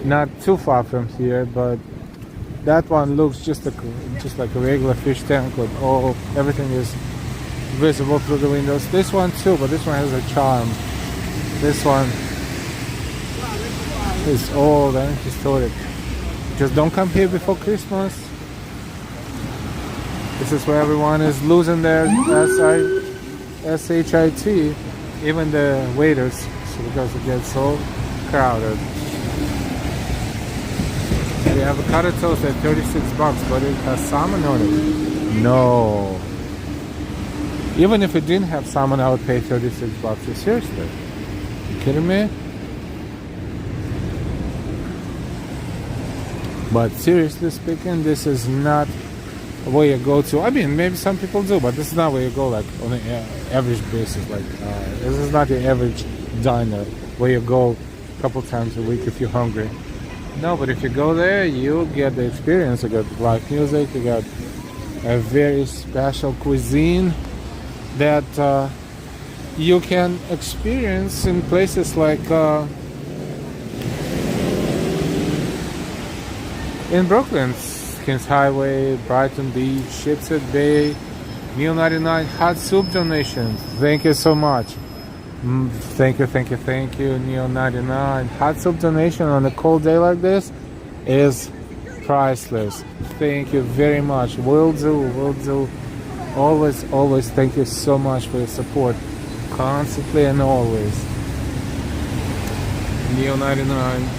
Not too far from here, but that one looks just like a regular fish tank with everything is visible through the windows. This one too, but this one has a charm. This one is old and historic. Just don't come here before Christmas. This is where everyone is losing their SHIT, even the waiters, because it gets so crowded. We have avocado toast at $36, but it has salmon on it. No. Even if it didn't have salmon, I would pay $36. Seriously? You kidding me? But seriously speaking, this is not where you go to. I mean, maybe some people do, but this is not where you go like on an average basis. Like this is not your average diner where you go a couple times a week if you're hungry. No, but if you go there, you get the experience. You got live music, you got a very special cuisine that you can experience in places like in Brooklyn, Kings Highway, Brighton Beach, Shipshead Bay, Meal 99 hot soup donations. Thank you so much. Thank you, Meal 99. Hot soup donation on a cold day like this is priceless. Thank you very much. Will do. Always thank you so much for your support. Constantly and always. Meal 99.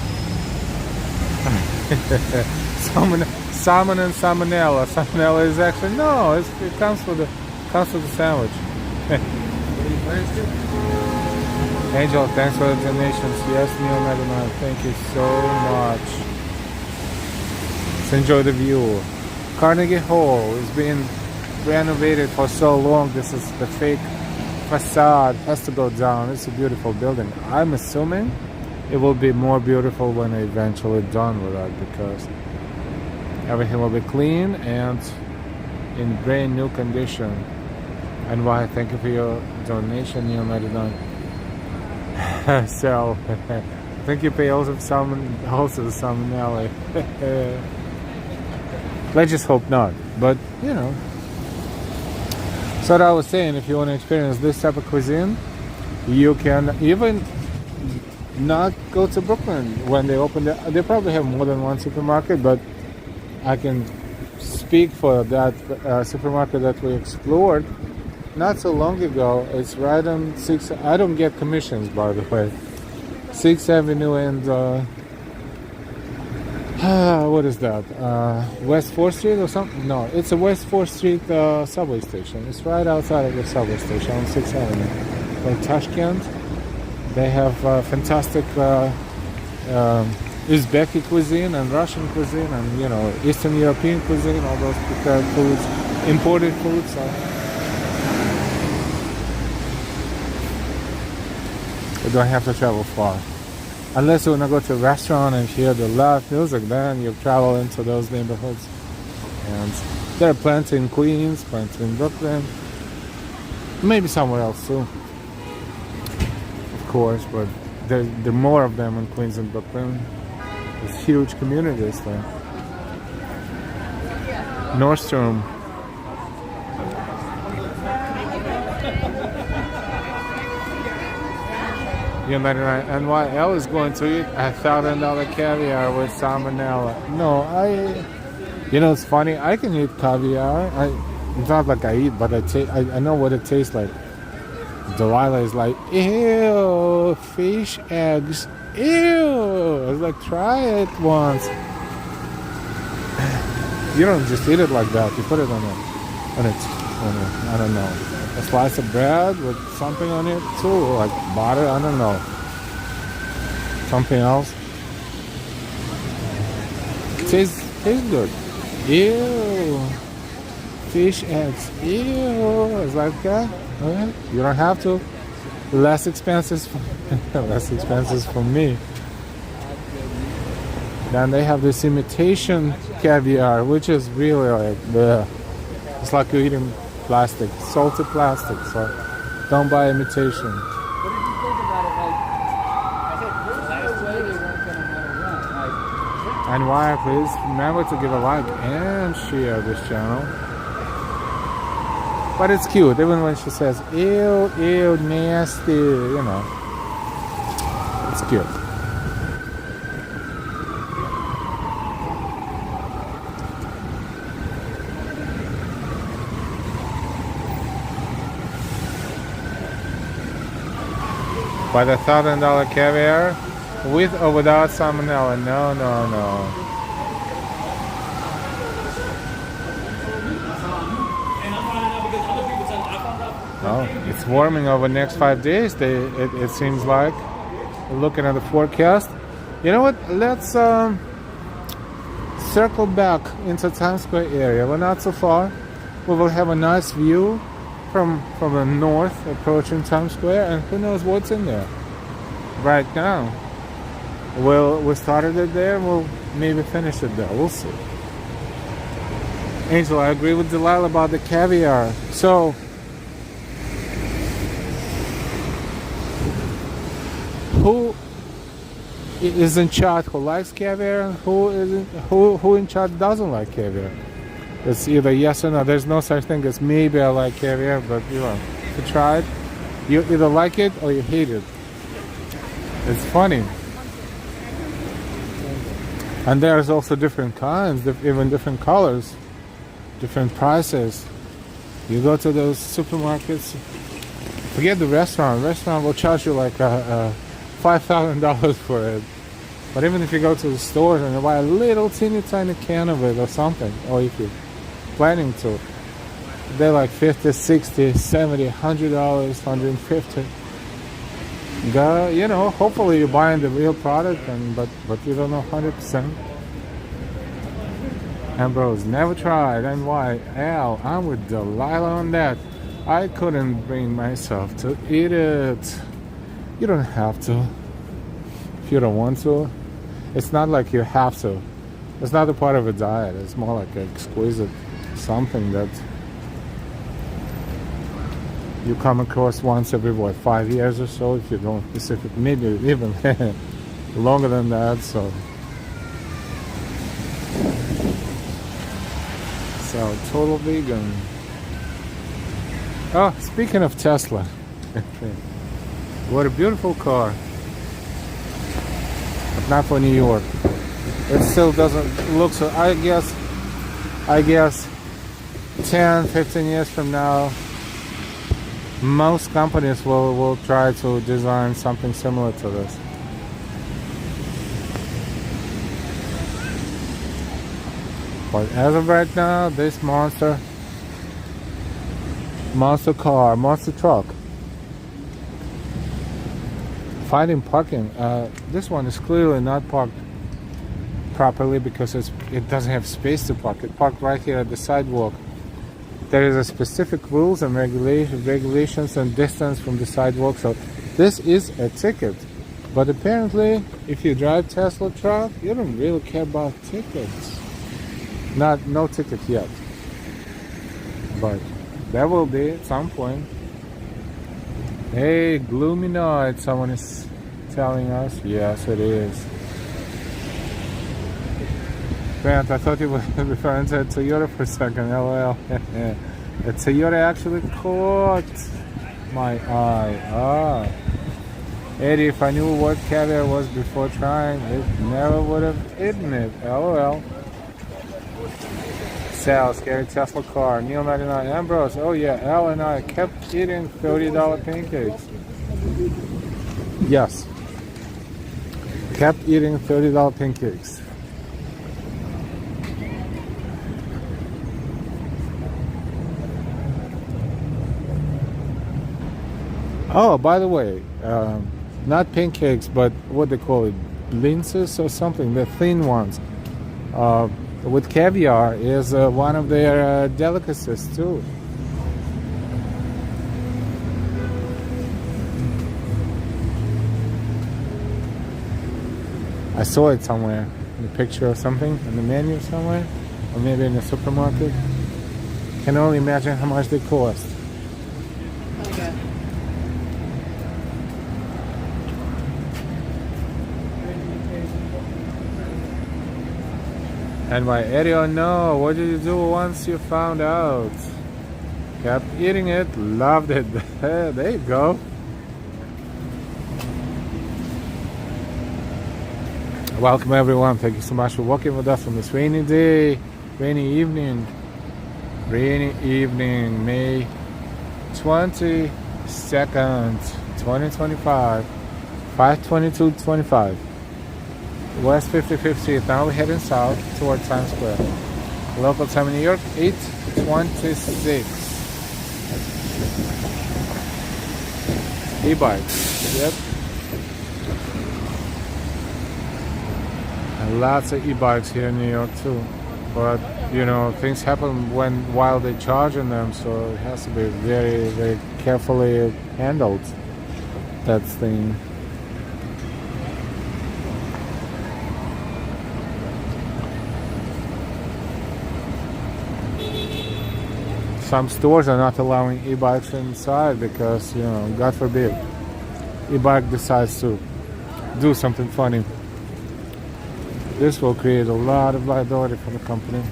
Salmon and salmonella. Salmonella is actually it comes with the sandwich. Angel, thanks for the donations. Yes, Neil 99. Thank you so much. Let's enjoy the view. Carnegie Hall is being renovated for so long. This is the fake facade has to go down. It's a beautiful building. I'm assuming it will be more beautiful when they're eventually done with that, because everything will be clean and in brand new condition. And why? Thank you for your donation, Neil 99. So I think you pay also the salmonella. Let's just hope not. But you know. So what I was saying, if you want to experience this type of cuisine, you can even not go to Brooklyn when they open. They probably have more than one supermarket, but I can speak for that supermarket that we explored not so long ago. It's right on 6th. I don't get commissions, by the way. 6th Avenue and what is that? West 4th Street or something? No, it's a West 4th Street subway station. It's right outside of the subway station on 6th Avenue. From Tashkent, they have fantastic Uzbeki cuisine and Russian cuisine and, you know, Eastern European cuisine, all those prepared foods, imported foods. So you don't have to travel far. Unless you want to go to a restaurant and hear the loud music, then you travel into those neighborhoods. And there are plenty in Queens, plenty in Brooklyn, maybe somewhere else too, of course, but there are more of them in Queens and Brooklyn. There's huge communities there. Nordstrom. NYL is going to eat $1,000 caviar with salmonella. No, you know, it's funny. I can eat caviar. It's not like I eat, but I know what it tastes like. Delilah is like, ew, fish eggs, ew. I was like, try it once. You don't just eat it like that. You put it on I don't know, a slice of bread with something on it too, like butter, I don't know. Something else. Tastes good. Ew. Fish eggs. Ew. It's like that. Okay. You don't have to. Less expenses for me. Then they have this imitation caviar, which is really like it's like you're eating plastic, salty plastic. So don't buy imitation. What did you think about it? Like, I said, there's no way they weren't going to want to run. Like, And why, please remember to give a like and share this channel. But it's cute, even when she says, ew, ew, nasty, you know. It's cute. By the $1,000 caviar, with or without salmonella? No. Oh, it's warming over the next 5 days. It seems like. Looking at the forecast. You know what? Let's circle back into Times Square area. We're not so far. We will have a nice view from the north approaching Times Square, and who knows what's in there right now. We started it there. We'll maybe finish it there. We'll see. Angel, I agree with Delilah about the caviar. So. Who is in chat who likes caviar and who in chat doesn't like caviar? It's either yes or no. There's no such thing as maybe I like caviar, but you know, if you try it, you either like it or you hate it. It's funny. And there's also different kinds, even different colors, different prices. You go to those supermarkets, forget the restaurant. Restaurant will charge you like $5,000 for it. But even if you go to the stores and you buy a little teeny tiny can of it or something, or if you're planning to, they're like $50, $60, $70, $100, $150. Go, you know, hopefully you're buying the real product, but you don't know 100%. Ambrose, never tried. And why? Al, I'm with Delilah on that. I couldn't bring myself to eat it. You don't have to. If you don't want to. It's not like you have to. It's not a part of a diet. It's more like an exquisite something that you come across once every, 5 years or so, if you don't specific, maybe even longer than that. So total vegan. Oh, speaking of Tesla. What a beautiful car. But not for New York. It still doesn't look so. I guess I guess 10, 15 years from now, most companies will try to design something similar to this. But as of right now, this monster car, monster truck, finding parking. This one is clearly not parked properly because it doesn't have space to park. It parked right here at the sidewalk. There is a specific rules and regulations and distance from the sidewalk. So this is a ticket. But apparently, if you drive Tesla truck, you don't really care about tickets. No ticket yet. But there will be at some point. Hey, gloomy night, someone is telling us. Yes, it is. Grant, I thought you were referring to a Toyota for a second. LOL. A Toyota actually caught my eye. Eddie, if I knew what caviar was before trying, it never would have eaten it. LOL. Sal, scary Tesla car. Neil 99. Ambrose. Oh yeah, Al and I kept eating $30 pancakes. Yes. Kept eating $30 pancakes. Oh, by the way, not pancakes, but what they call it, blintzes or something, the thin ones. With caviar is one of their delicacies too. I saw it somewhere, in a picture or something, in the menu somewhere, or maybe in the supermarket. Can only imagine how much they cost. Okay. And my Eddie, oh no, what did you do once you found out? Kept eating it, loved it. There you go. Welcome everyone, thank you so much for walking with us on this rainy day, rainy evening, May 22nd, 2025, 5/22/25. West 55th Street. Now we're heading south toward Times Square. Local time in New York, 8:26. E-bikes. Yep. And lots of e-bikes here in New York too. But you know, things happen while they're charging them, so it has to be very, very carefully handled. That's the some stores are not allowing e-bikes inside because, you know, God forbid, e-bike decides to do something funny. This will create a lot of liability for the company.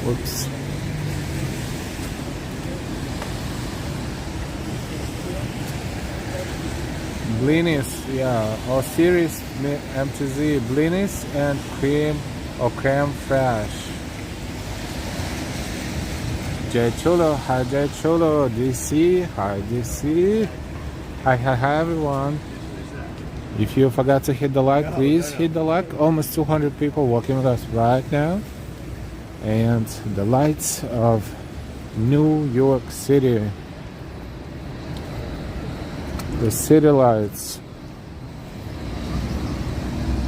Whoops. Blinis, yeah, or series MTZ, blinis and cream or creme fraiche. Jay Chulo, hi Jay Chulo, DC, hi DC, hi everyone. If you forgot to hit the like, please hit the like. Almost 200 people walking with us right now. And the lights of New York City. The city lights.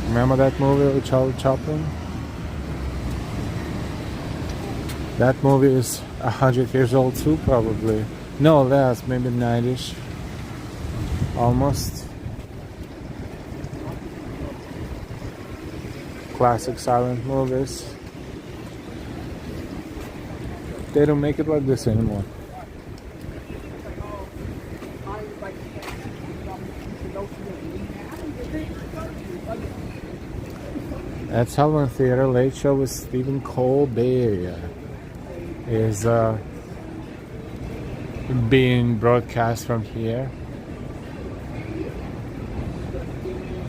Remember that movie with Charlie Chaplin? That movie is 100 years old too, probably. No less, maybe 90ish. Almost. Classic silent movies. They don't make it like this anymore. At Sullivan Theater, Late Show with Stephen Colbert is being broadcast from here.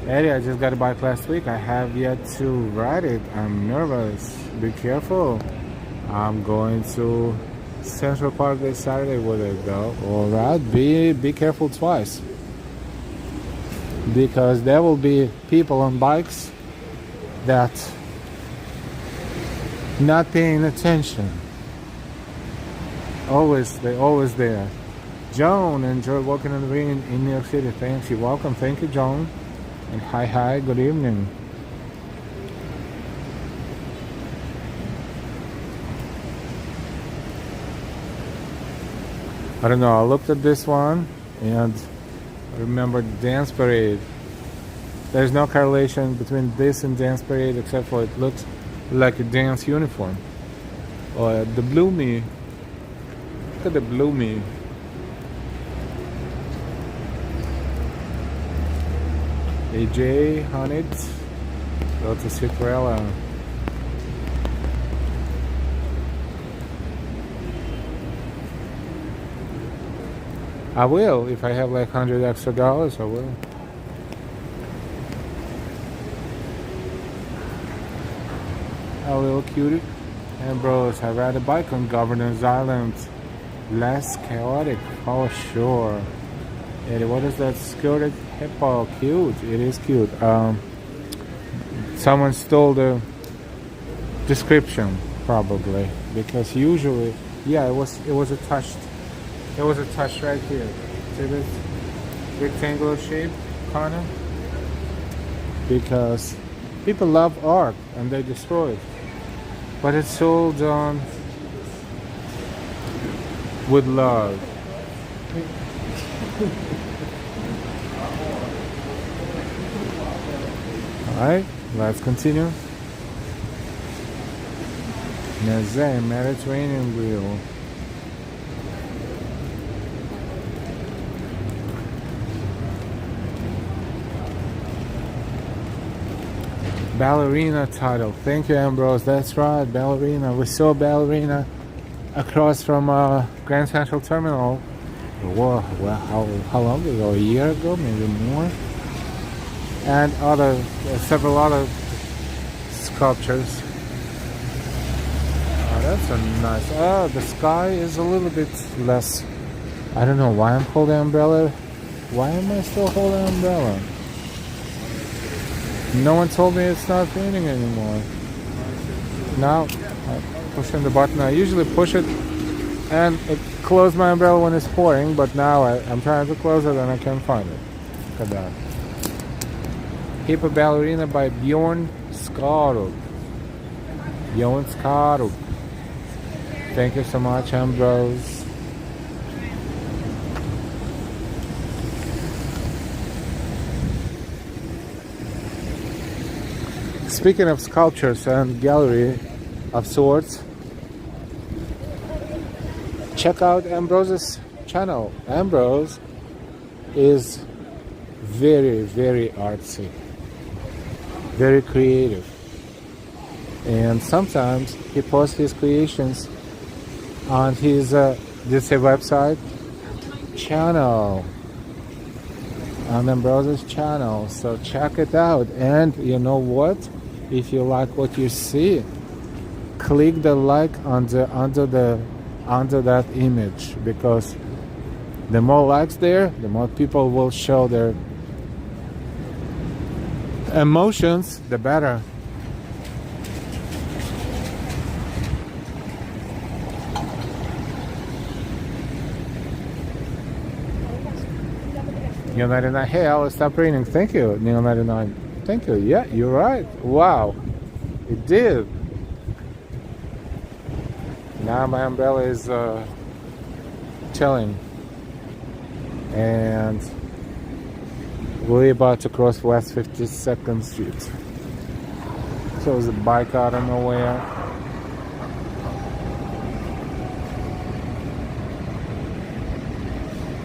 Eddie, I just got a bike last week. I have yet to ride it. I'm nervous. Be careful. I'm going to Central Park this Saturday with it though. Alright, be careful twice. Because there will be people on bikes that not paying attention. They're always there. Joan, enjoy walking on the ring in New York City. Thanks. You're welcome. Thank you, Joan. And hi, good evening. I don't know, I looked at this one and I remember Dance Parade. There's no correlation between this and Dance Parade except for it looks like a dance uniform. Or the Gloomy. Look at the Gloomy. AJ, Honeyt, go to Citrella. I will, if I have like $100 extra, I will. A little cutie. And bros, I ride a bike on Governor's Island. Less chaotic, for sure. Eddie, what is that skirted hippo? Cute. It is cute. Someone stole the description, probably, because usually, yeah, it was attached. It was attached right here. See this rectangular shape corner? Because people love art and they destroy it, but it's sold on with love. Alright, let's continue. Nazay, Mediterranean Wheel. Ballerina title. Thank you, Ambrose. That's right, Ballerina. We saw Ballerina across from Grand Central Terminal. Whoa, how long ago? A year ago, maybe more. And several other sculptures. Oh, that's a nice. Oh, the sky is a little bit less. I don't know why I'm holding umbrella. Why am I still holding umbrella? No one told me it's not raining anymore. Now I'm pushing the button. I usually push it and it closes my umbrella when it's pouring, but now I'm trying to close it and I can't find it. Look at that. Hippo Ballerina by Bjorn Skarug. Bjorn Skarug. Thank you so much, Ambrose. Speaking of sculptures and gallery of sorts, check out Ambrose's channel. Ambrose is very, very artsy, very creative, and sometimes he posts his creations on his this website channel, on Ambrose's channel. So check it out. And you know what? If you like what you see, click the like under that image, because the more likes there, the more people will show their emotions, the better. Neil 99, hey Alice, stop raining. Thank you, Neil 99. Thank you. Yeah, you're right. Wow, it did. Now my umbrella is chilling, and we're about to cross West 52nd Street. So there's a bike out of nowhere.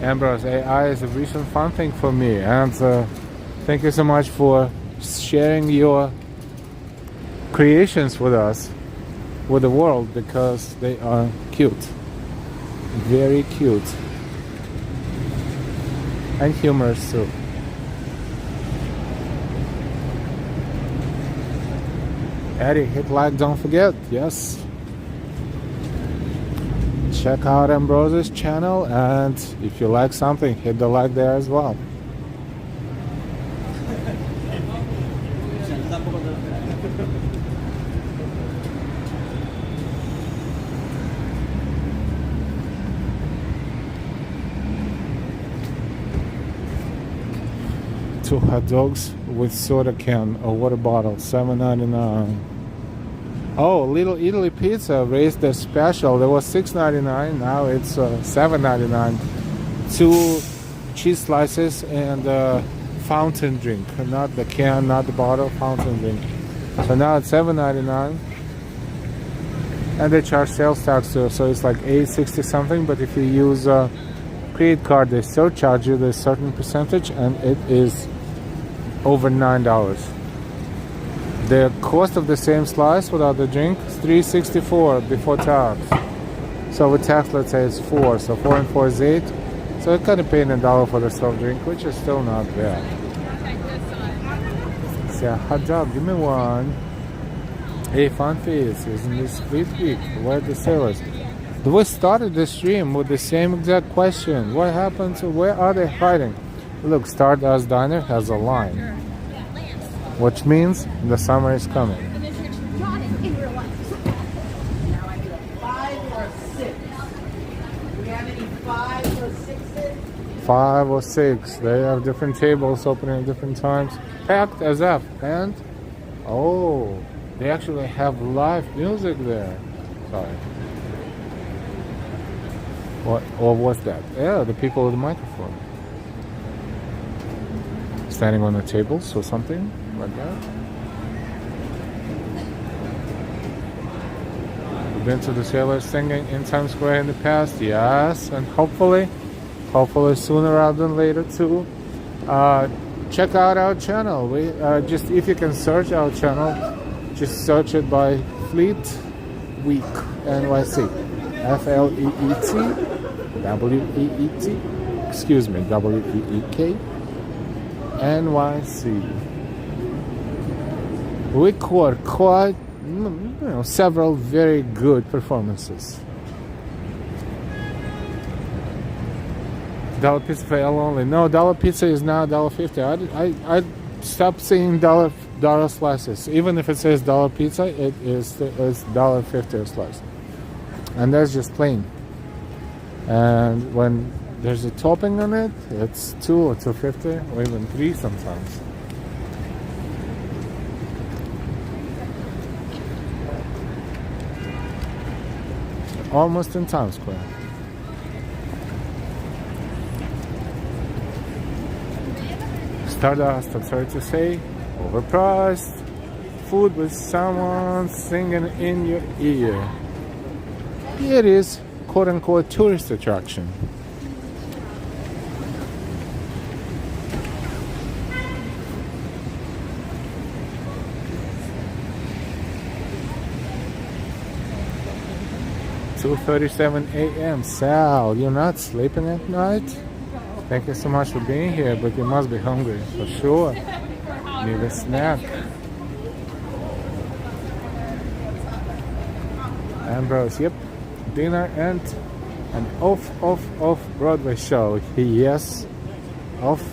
Ambrose, AI is a recent fun thing for me, and thank you so much for sharing your creations with us, with the world, because they are cute, very cute, and humorous too. Eddie, hit like, don't forget. Yes. Check out Ambrose's channel, and if you like something, hit the like there as well. Two hot dogs with soda can or water bottle, $7.99. Oh, Little Italy Pizza raised their special. There was $6.99. Now it's $7.99. 2 cheese slices and fountain drink, not the can, not the bottle, fountain drink. So now it's $7.99, and they charge sales tax too. So it's like $8.60 something. But if you use a credit card, they still charge you the certain percentage, and it is over $9. The cost of the same slice without the drink is $3.64 before tax. So with tax, let's say it's $4. So 4 and 4 is 8. So you're kind of paying $1 for the soft drink, which is still not bad. So hot dog, give me one. Hey, fun face, isn't this Fleet Week? Where are the sailors? We started the stream with the same exact question. What happened to, where are they hiding? Look, Stardust Diner has a line, which means the summer is coming. 5 or 6? Do we have any 5 or 6s? 5 or 6. They have different tables opening at different times. Packed as F. And, oh, they actually have live music there. Sorry. What? Or what's that? Yeah, the people with the microphone. Standing on the tables or something like that. We've been to the Sailors singing in Times Square in the past, yes, and hopefully sooner rather than later too. Check out our channel. We just, if you can search our channel, just search it by Fleet Week NYC. FLEET WEET. Excuse me, WEEK. NYC. We caught quite, several very good performances. Dollar pizza for L only. No, dollar pizza is now $1.50. I stopped seeing dollar slices. Even if it says dollar pizza, it's $1.50 a slice, and that's just plain. And when there's a topping on it, it's $2 or $2.50 or even $3 sometimes. Almost in Times Square. Stardust, I'm sorry to say, overpriced. Food with someone singing in your ear. It is quote-unquote tourist attraction. $2:37 a.m. Sal, you're not sleeping at night? Thank you so much for being here, but you must be hungry for sure. Need a snack. Ambrose, yep. Dinner and an off Broadway show. Yes, off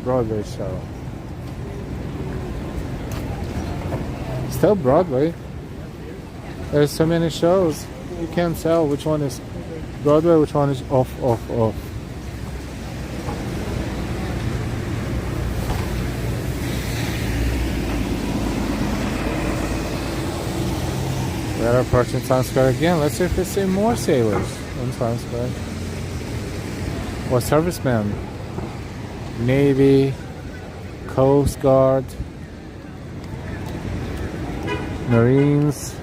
Broadway show. Still Broadway. There's so many shows. You can't tell which one is Broadway, which one is off. We are approaching Times Square again. Let's see if we see more sailors in Times Square. Or servicemen. Navy, Coast Guard, Marines.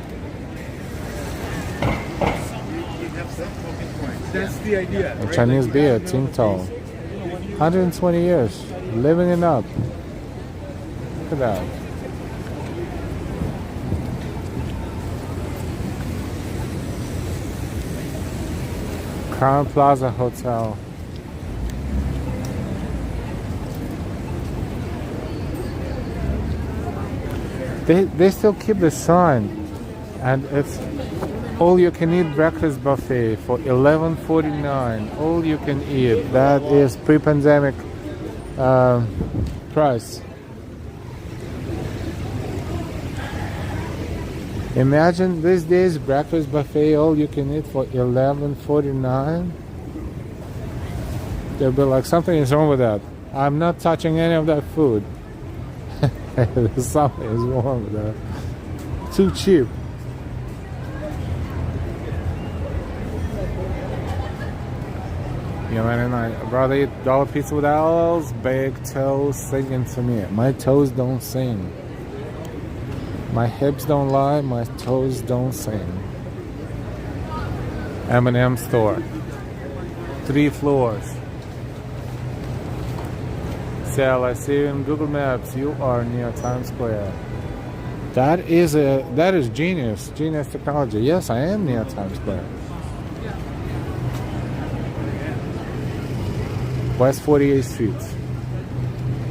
That's the idea. A Chinese beer, Tsingtao. 120 years. Living it up. Look at that. Crown Plaza Hotel. They still keep the sign, and it's all you can eat breakfast buffet for $11.49. All you can eat. That is pre-pandemic price. Imagine these days breakfast buffet all you can eat for $11.49. They'll be like, something is wrong with that. I'm not touching any of that food. Something is wrong with that. Too cheap. You know, and I'd rather eat dollar pizza with owls, baked toast singing to me. My toes don't sing. My hips don't lie, my toes don't sing. M&M store. 3 floors. Sal, I see you in Google Maps. You are near Times Square. That is genius. Genius technology. Yes, I am near Times Square. West 48th Street.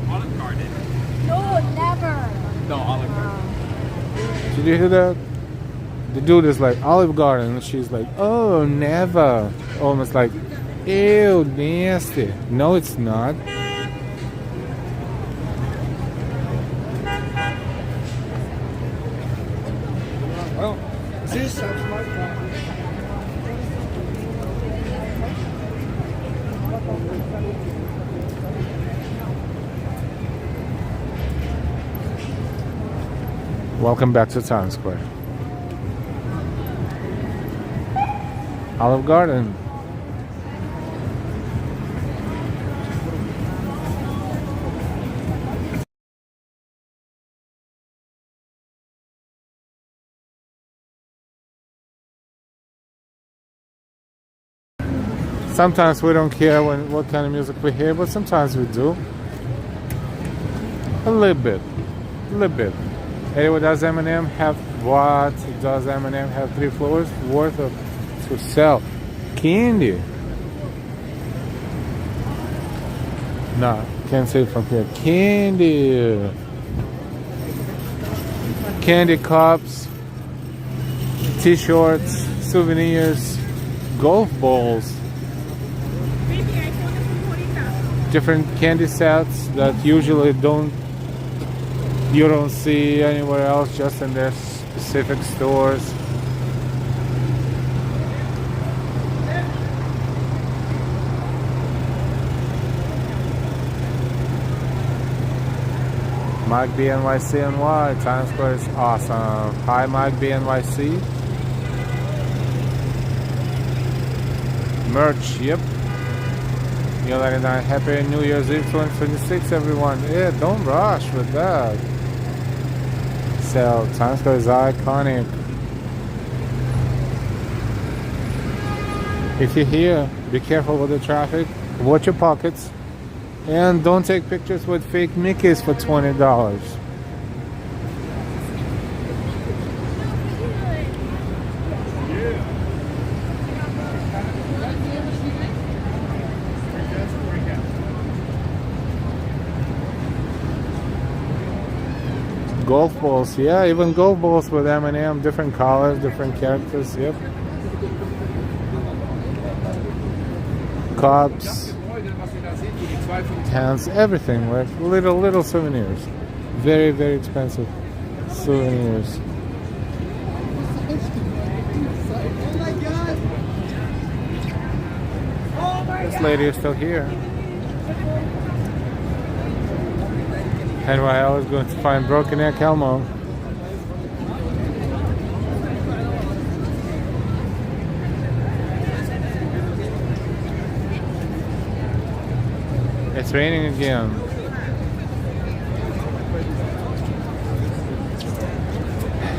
Olive Garden. No, never. No, Olive Garden. Did you hear that? The dude is like, Olive Garden. And she's like, oh, never. Almost like, ew, nasty. No, it's not. Well, this is my car. Welcome back to Times Square. Olive Garden. Sometimes we don't care what kind of music we hear, but sometimes we do. A little bit. A little bit. Anyway, does M&M have what? Does M&M have 3 floors worth of to sell? Candy. No, can't say it from here. Candy. Candy cups, t-shirts, souvenirs, golf balls, different candy sets that usually you don't see anywhere else, just in their specific stores. Mike B NYC NY, Times Square is awesome. Hi Mike B NYC. Merch, yep. You're and I, happy New Year's Eve 2026 everyone. Yeah, don't rush with that. So, Times Square is iconic. If you're here, be careful with the traffic, watch your pockets, and don't take pictures with fake Mickeys for $20. Golf balls, yeah, even golf balls with M&M, different colors, different characters, yep. Cups, hands, everything, like little souvenirs. Very, very expensive souvenirs. This lady is still here. Anyway, I was going to find Broken Neck Elmo. It's raining again.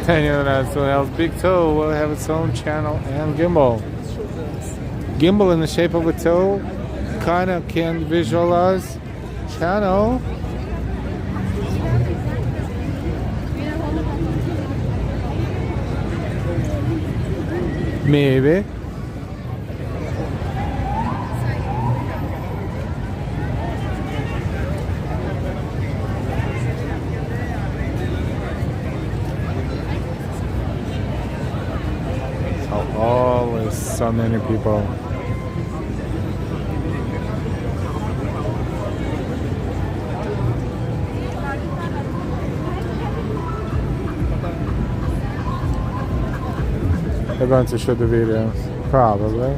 And you know that's what else. Big Toe will have its own channel and gimbal. Gimbal in the shape of a toe. Kinda can visualize. Channel. Maybe. so many people. They're going to shoot the videos, probably.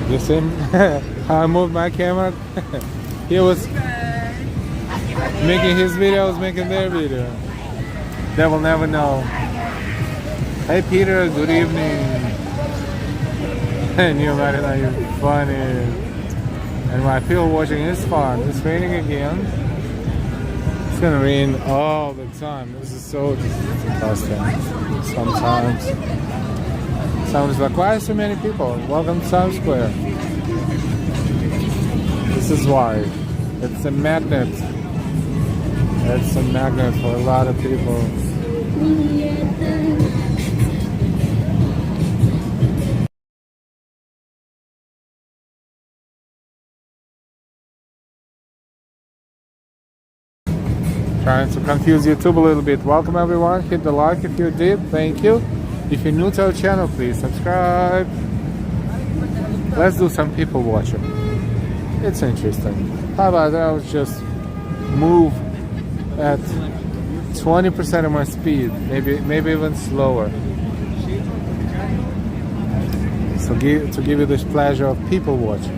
You see how I moved my camera? He was making his videos, making their video. They will never know. Hey Peter, good evening. And you Marina, you're funny. And my people watching is fun. It's raining again. It's gonna rain all the time. This is so disgusting. Sometimes. Sounds like, why so many people? Welcome to Times Square. This is why. It's a magnet. It's a magnet for a lot of people. Trying to confuse YouTube a little bit. Welcome everyone. Hit the like if you did. Thank you. If you're new to our channel, please subscribe. Let's do some people watching. It's interesting. How about I was just move at 20% of my speed, maybe even slower. So to give you this pleasure of people watching.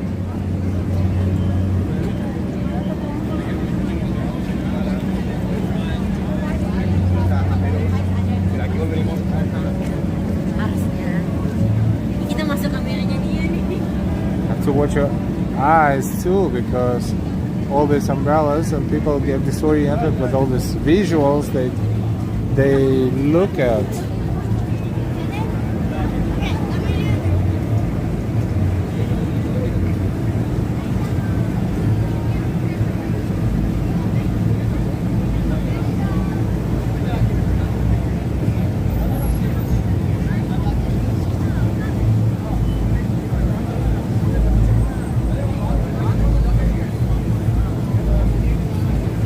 To watch your eyes too, because all these umbrellas and people get disoriented with all these visuals they look at.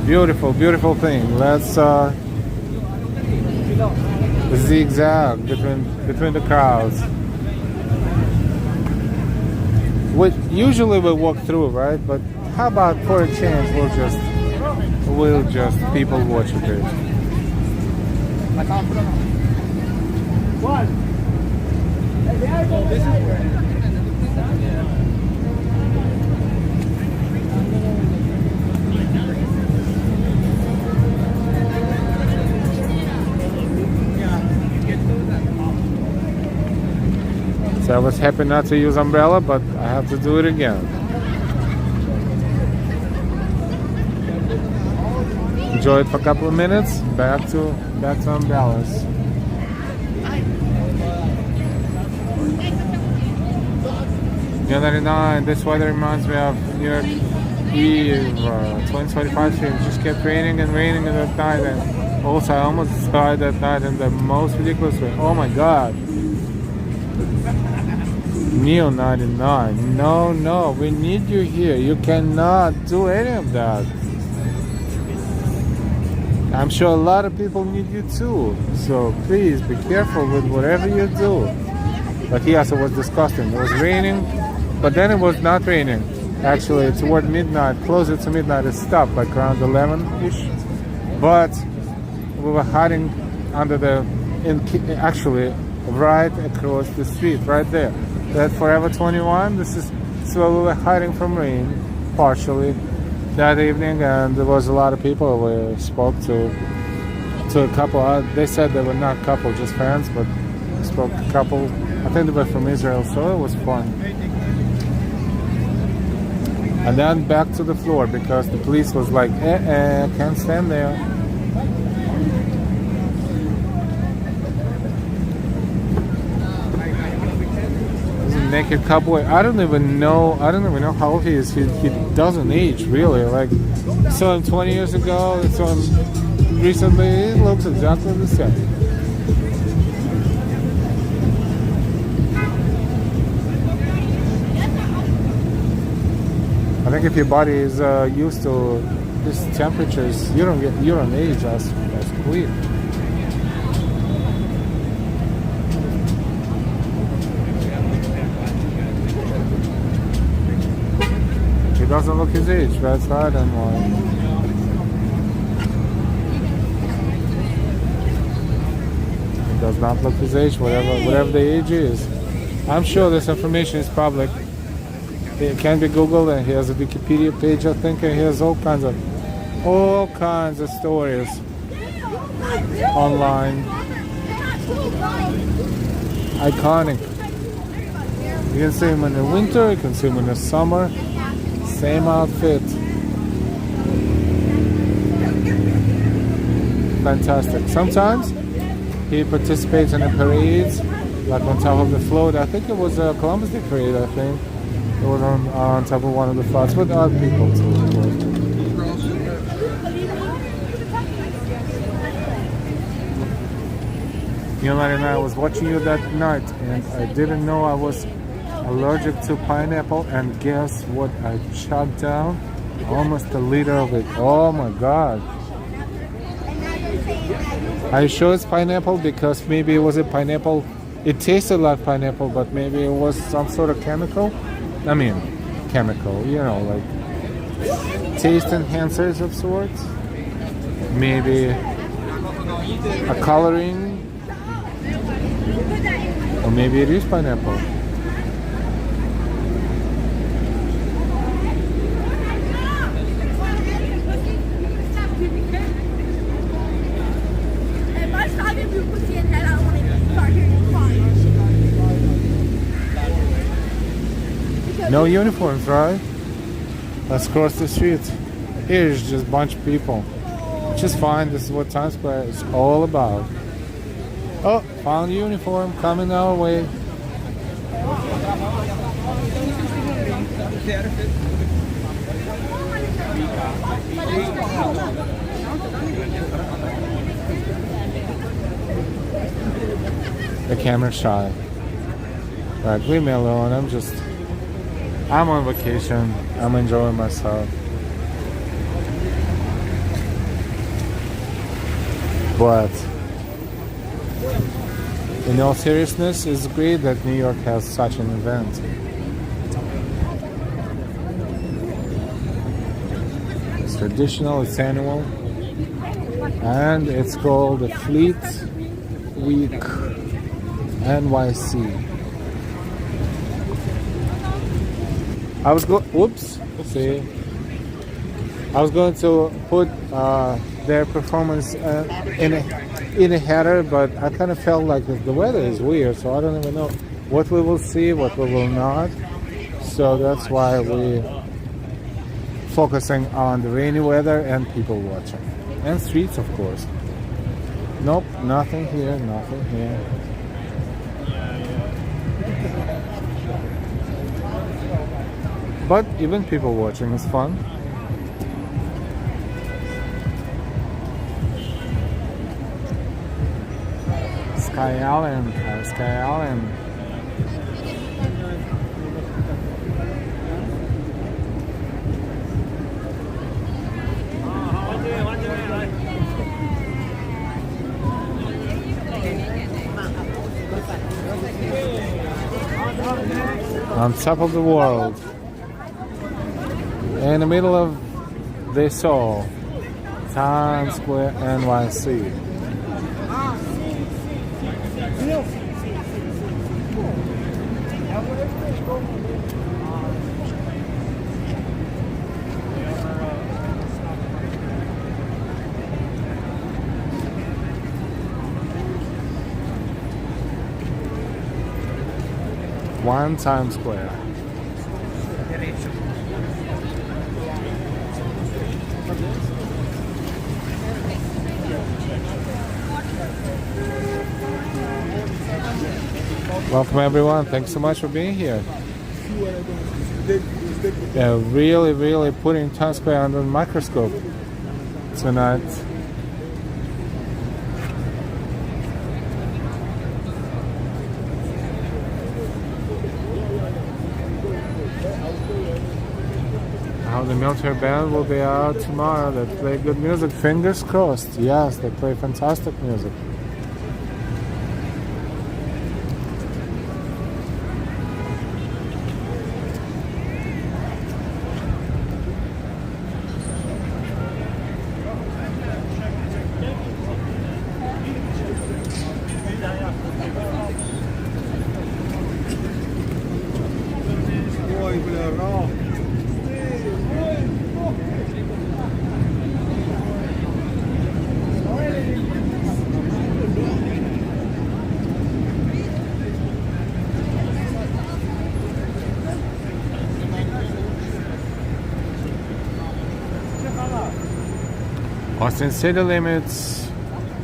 Beautiful, beautiful thing. Let's zigzag between the crowds. Usually we walk through, right? But how about for a change we'll just people watch it. What? So I was happy not to use umbrella, but I have to do it again. Enjoy it for a couple of minutes. Back to umbrellas. January 9. This weather reminds me of New York Eve 2025 stream. It just kept raining and raining at night, and also I almost died that night in the most ridiculous way. Oh my God. Neo 99. No, we need you here. You cannot do any of that. I'm sure a lot of people need you too. So please be careful with whatever you do. But he also was disgusting. It was raining, but then it was not raining. Actually, toward midnight, closer to midnight, it stopped, like around 11-ish. But we were hiding under actually right across the street, right there. That Forever 21, this is where we were hiding from rain, partially, that evening, and there was a lot of people. We spoke to a couple. They said they were not couple, just friends, but we spoke to a couple. I think they were from Israel, so it was fun. And then back to the floor, because the police was like, can't stand there. Naked Cowboy. I don't even know how old he is. He doesn't age really. Like, saw him 20 years ago, saw him recently. He looks exactly the same. think if your body is used to these temperatures, you don't age as quick. He doesn't look his age. That's right, and why. Does not look his age, whatever the age is. I'm sure this information is public. It can be Googled, and he has a Wikipedia page, I think, and he has all kinds of stories online. Iconic. You can see him in the winter, you can see him in the summer. Same outfit. Fantastic. Sometimes he participates in the parades, like on top of the float. I think it was a Columbus Day parade, I think. It was on top of one of the floats with other people too, of course. You know, and I was watching you that night, and I didn't know I was allergic to pineapple, and guess what? I chugged down almost a liter of it. Oh my God. Are you sure it's pineapple? Because maybe it was a pineapple. It tasted like pineapple, but maybe it was some sort of chemical. I mean, chemical, you know, like taste enhancers of sorts. Maybe a coloring. Or maybe it is pineapple. No uniforms, right? Let's cross the street. Here's just a bunch of people. Which is fine. This is what Times Square is all about. Oh, found a uniform coming our way. The camera's shy. Right, leave me alone. I'm on vacation. I'm enjoying myself. But in all seriousness, it's great that New York has such an event. It's traditional, it's annual, and it's called the Fleet Week NYC. I was going to put their performance in a header, but I kind of felt like the weather is weird, so I don't even know what we will see, what we will not. So that's why we're focusing on the rainy weather and people watching. And streets, of course. Nope, nothing here, nothing here. But even people watching is fun. Sky Island, Sky Island. On top of the world. In the middle of this all, Times Square, NYC. One Times Square. Welcome everyone, thanks so much for being here. They're really putting Times Square under the microscope tonight. How the military band will be out tomorrow. They play good music. Fingers crossed. Yes, they play fantastic music. Austin City Limits.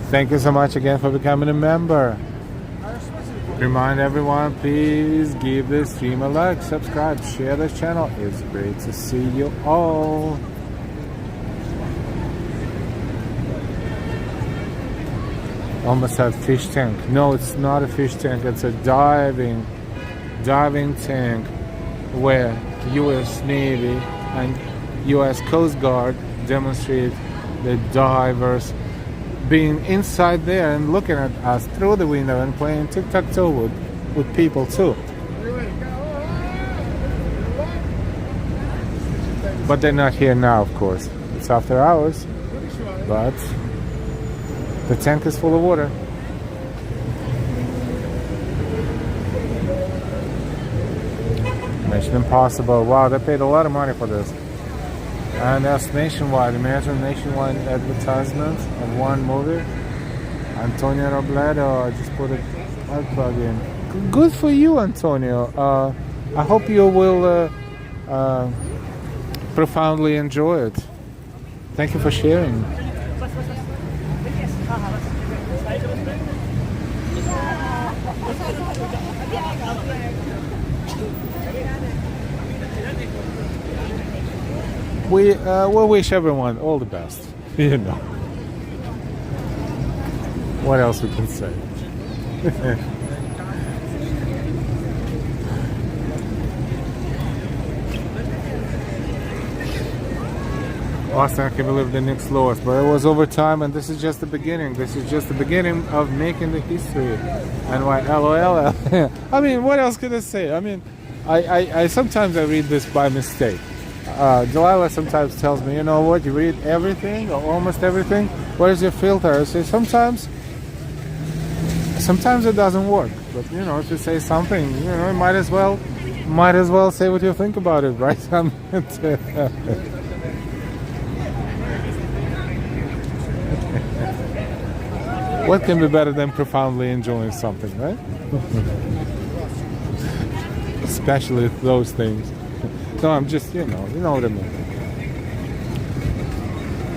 Thank you so much again for becoming a member. Remind everyone, please give this stream a like, subscribe, share this channel. It's great to see you all. Almost a fish tank. No, it's not a fish tank. It's a diving tank where U.S. Navy and U.S. Coast Guard demonstrate the divers being inside there and looking at us through the window and playing tic-tac-toe with people too. But they're not here now, of course. It's after hours, but the tank is full of water. Mission Impossible. Wow, they paid a lot of money for this. And that's nationwide. Imagine nationwide advertisement of one movie. Antonio Robledo, I just put a plug in. Good for you, Antonio. I hope you will profoundly enjoy it. Thank you for sharing. We'll wish everyone all the best. You know. What else we can say? Austin, I can't believe the Knicks lost, but it was overtime, and this is just the beginning. This is just the beginning of making the history. And why LOL? I mean, what else could I say? I mean, I sometimes I read this by mistake. Delilah sometimes tells me, you know what, you read everything or almost everything. What is your filter? I say sometimes it doesn't work. But you know, if you say something, you know, you might as well say what you think about it, right? What can be better than profoundly enjoying something, right? Especially those things. No, I'm just, you know what I mean.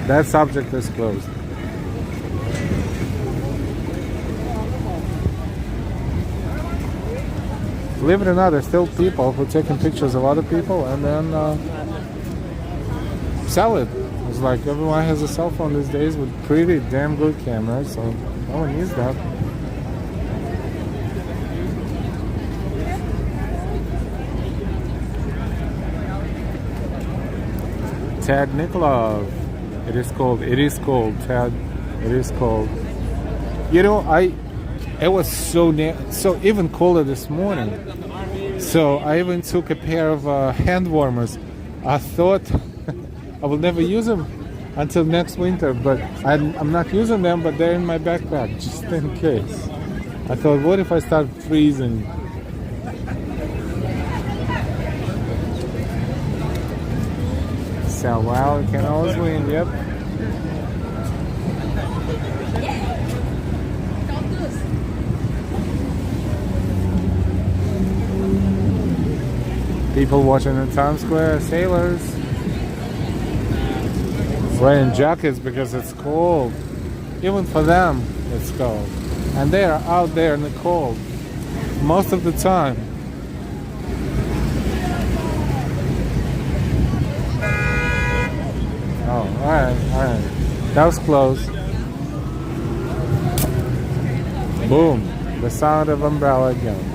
That subject is closed. Believe it or not, there's still people who are taking pictures of other people and then sell it. It's like everyone has a cell phone these days with pretty damn good cameras, so no one needs that. Tad Nikolov. It is cold, Tad. It is cold. You know, it was so even colder this morning. So I even took a pair of hand warmers. I thought I will never use them until next winter, but I'm not using them, but they're in my backpack just in case. I thought, what if I start freezing? So, well, you can always win, yep. People watching in Times Square, sailors wearing jackets because it's cold. Even for them, it's cold. And they are out there in the cold most of the time. Oh, alright. That was close. Boom. The sound of umbrella again.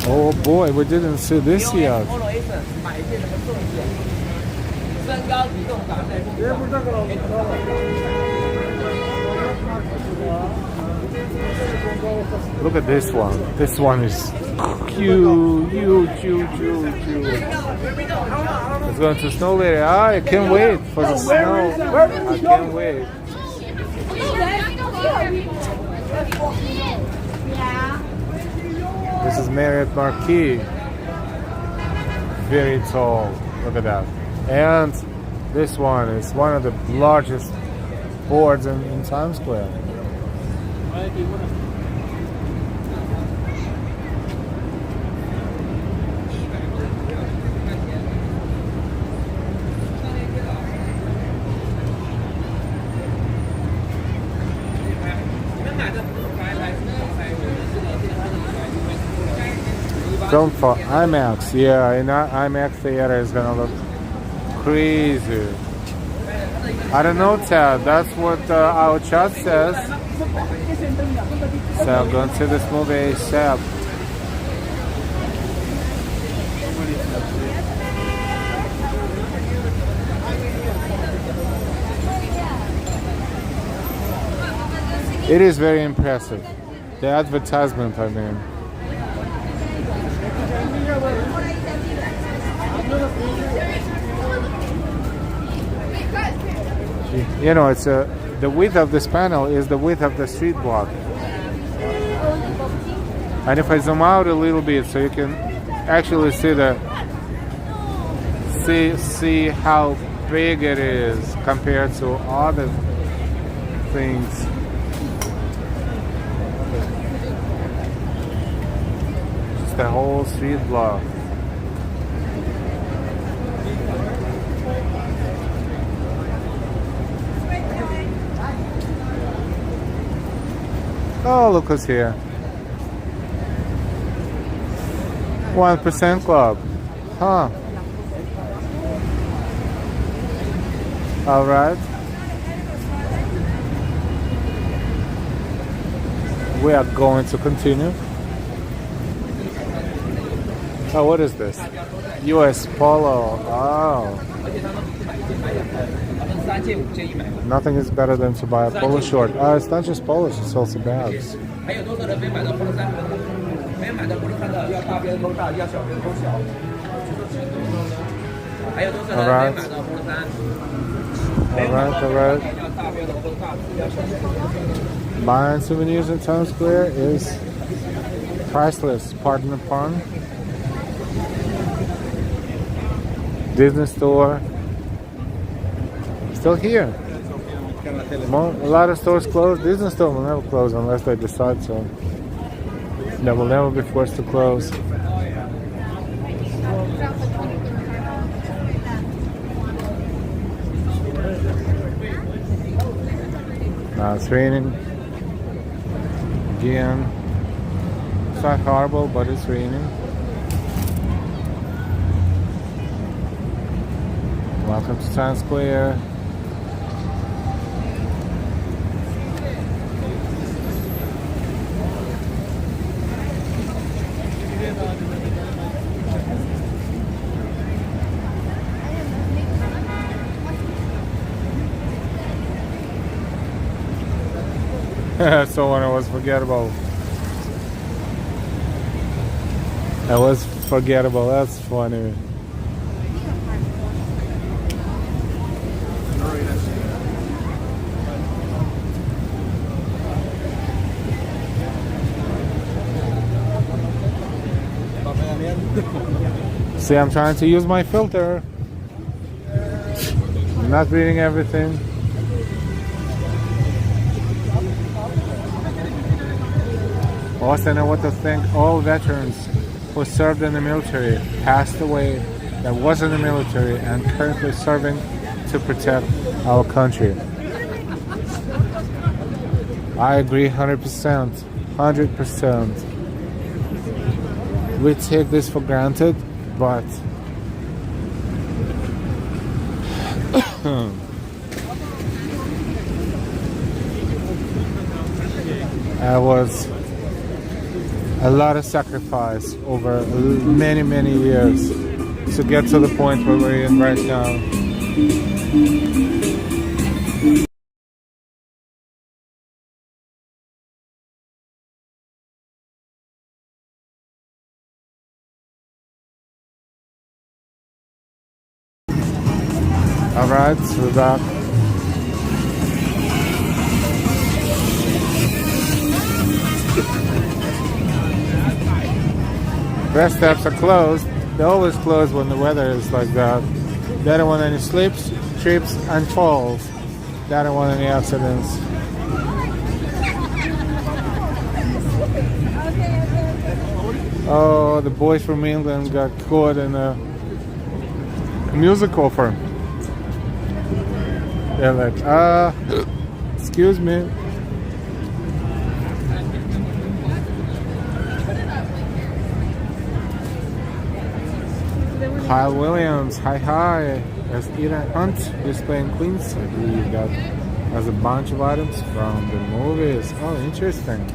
Oh boy, we didn't see this yet. Look at this one. This one is huge. It's going to snow later. I can't wait for the snow. I can't wait. This is Marriott Marquis. Very tall. Look at that. And this one is one of the largest boards in Times Square. Film for IMAX. Yeah, in IMAX theater is gonna look crazy. I don't know, Ted. That's what our chat says. So I'm going to this movie ASAP. It is very impressive. The advertisement, I mean. You know, it's the width of this panel is the width of the street block. And if I zoom out a little bit, so you can actually see how big it is compared to other things. Just the whole street block. Oh, look who's here. 1% Club. Huh. Alright. We are going to continue. Oh, what is this? US Polo. Oh. Nothing is better than to buy a polo short. It's not just polos, it's also bags. Alright. Buying souvenirs in Times Square is priceless, pardon the pun. Disney store. Still here. A lot of stores closed. Disney store will never close unless they decide so. They will never be forced to close. Now it's raining again. It's not horrible, but it's raining. Welcome to Times Square. So when it was forgettable. That was forgettable. That's funny. See, I'm trying to use my filter. I'm not reading everything. Also, I know what to thank all veterans who served in the military, passed away, that was in the military, and currently serving to protect our country. I agree 100%. 100%. We take this for granted, but a lot of sacrifice over many, many years to get to the point where we're in right now. All right, so we're back. Rest stops are closed. They're always closed when the weather is like that. They don't want any slips, trips, and falls. They don't want any accidents. Oh, the boys from England got caught in a music offer. They're like, excuse me. Kyle Williams, hi. As Ethan Hunt is playing Queens, I believe that has a bunch of items from the movies. Oh, interesting.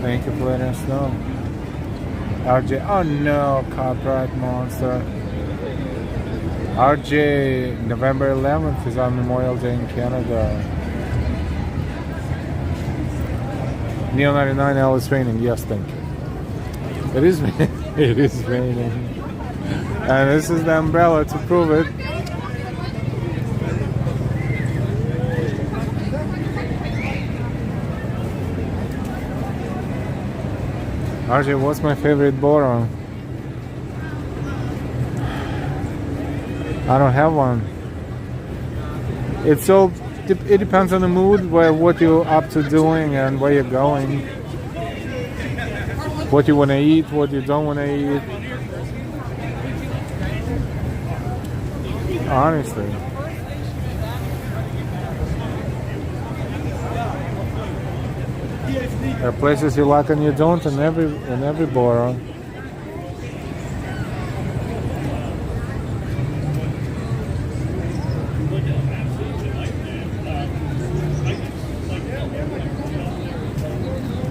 Thank you for letting us know. RJ, oh no, Copyright Monster. RJ, November 11th is on Memorial Day in Canada. Neo 99, L is raining. Yes, thank you. It is raining. It is raining. And this is the umbrella to prove it. RJ, what's my favorite boron? I don't have one. It depends on the mood, what you're up to doing and where you're going. What you want to eat, what you don't want to eat. Honestly. There are places you like and you don't in every borough.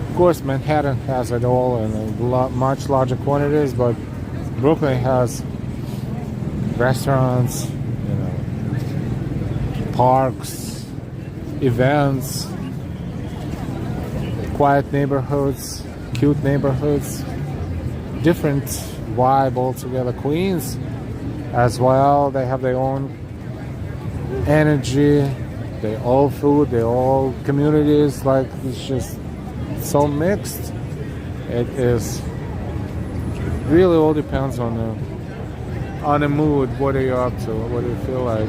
Of course, Manhattan has it all in much larger quantities, but Brooklyn has restaurants, parks, events, quiet neighborhoods, cute neighborhoods, different vibe altogether. Queens as well, they have their own energy, they all food, they all communities, like it's just so mixed. It is really all depends on the mood. What are you up to? What do you feel like?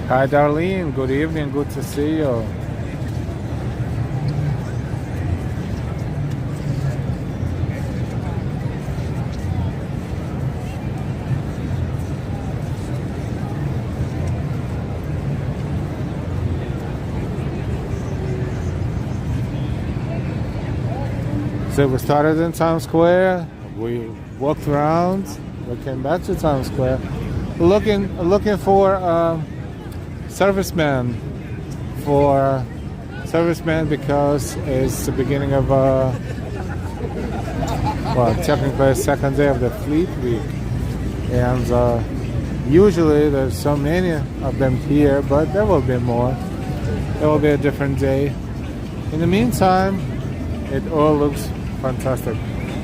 Hi Darlene, good evening, good to see you. So we started in Times Square, we walked around, we came back to Times Square, looking for serviceman because it's the beginning of technically the second day of the Fleet Week, and usually there's so many of them here, but there will be more. There will be a different day. In the meantime, it all looks fantastic.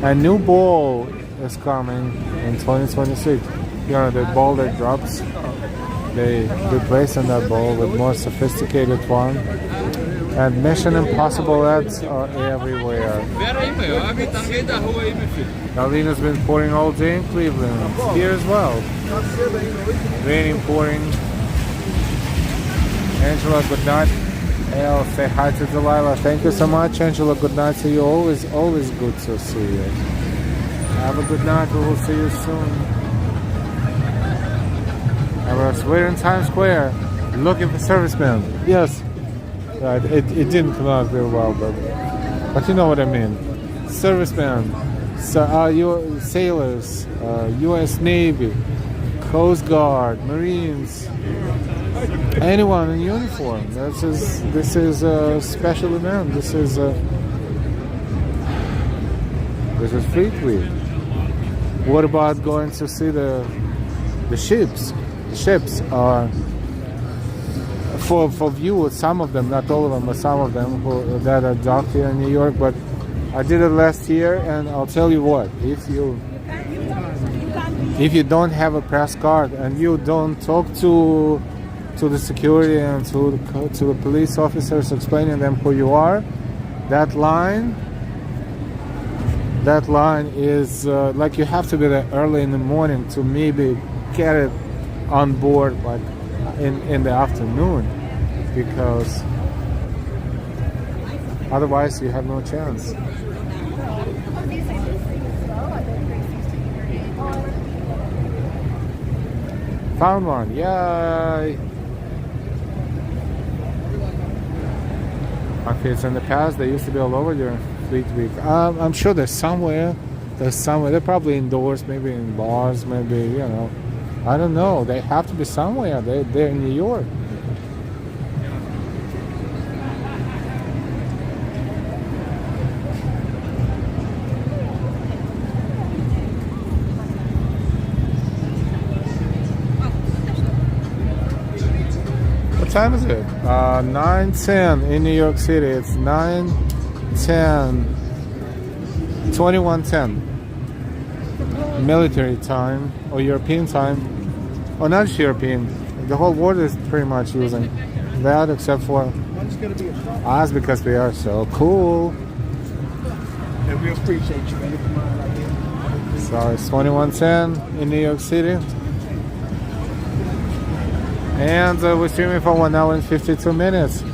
A new ball is coming in 2026. The ball that drops, they replacing that ball with more sophisticated one. And Mission Impossible ads are everywhere. Alina's been pouring all day in Cleveland. Here as well. Raining, pouring. Angela, good night. I'll say hi to Delilah. Thank you so much, Angela. Good night to you. Always good to see you. Have a good night. We will see you soon. We're in Times Square looking for servicemen. Yes. Right. It didn't come out very well, but you know what I mean. Servicemen, sailors, U.S. Navy, Coast Guard, Marines, anyone in uniform. This is a special event. This is Fleet Week. What about going to see the ships? The ships are for view. Some of them, not all of them, but some of them that are docked here in New York. But I did it last year, and I'll tell you what: if you don't have a press card and you don't talk to the security and to the police officers explaining them who you are, that line is like you have to be there early in the morning to maybe get it on board like in the afternoon, because otherwise you have no chance. Found one, yay! Okay, it's in the past. They used to be all over during Fleet Week. I'm sure there's somewhere. They're probably indoors, maybe in bars, maybe, I don't know. They have to be somewhere. They're in New York. What time is it? 9:10 in New York City. It's 9:10, 21:10. Military time or European time, or not European. The whole world is pretty much using that, except for us, because we are so cool. And we appreciate you, man. So it's 21:10 in New York City, and we're streaming for 1 hour and 52 minutes.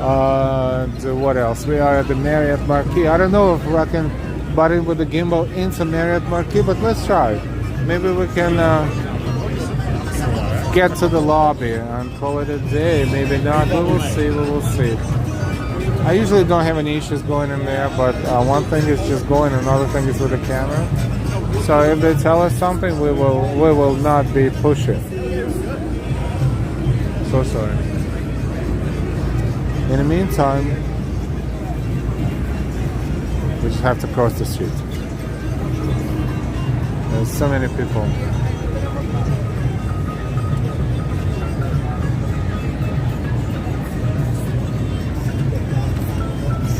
What else? We are at the Marriott Marquis. I don't know if I can butt in with the gimbal into Marriott Marquis, but let's try. Maybe we can get to the lobby and call it a day. Maybe not. We will see. We will see. I usually don't have any issues going in there, but one thing is just going, another thing is with the camera. So if they tell us something, we will not be pushing. So sorry. In the meantime, we just have to cross the street. There's so many people.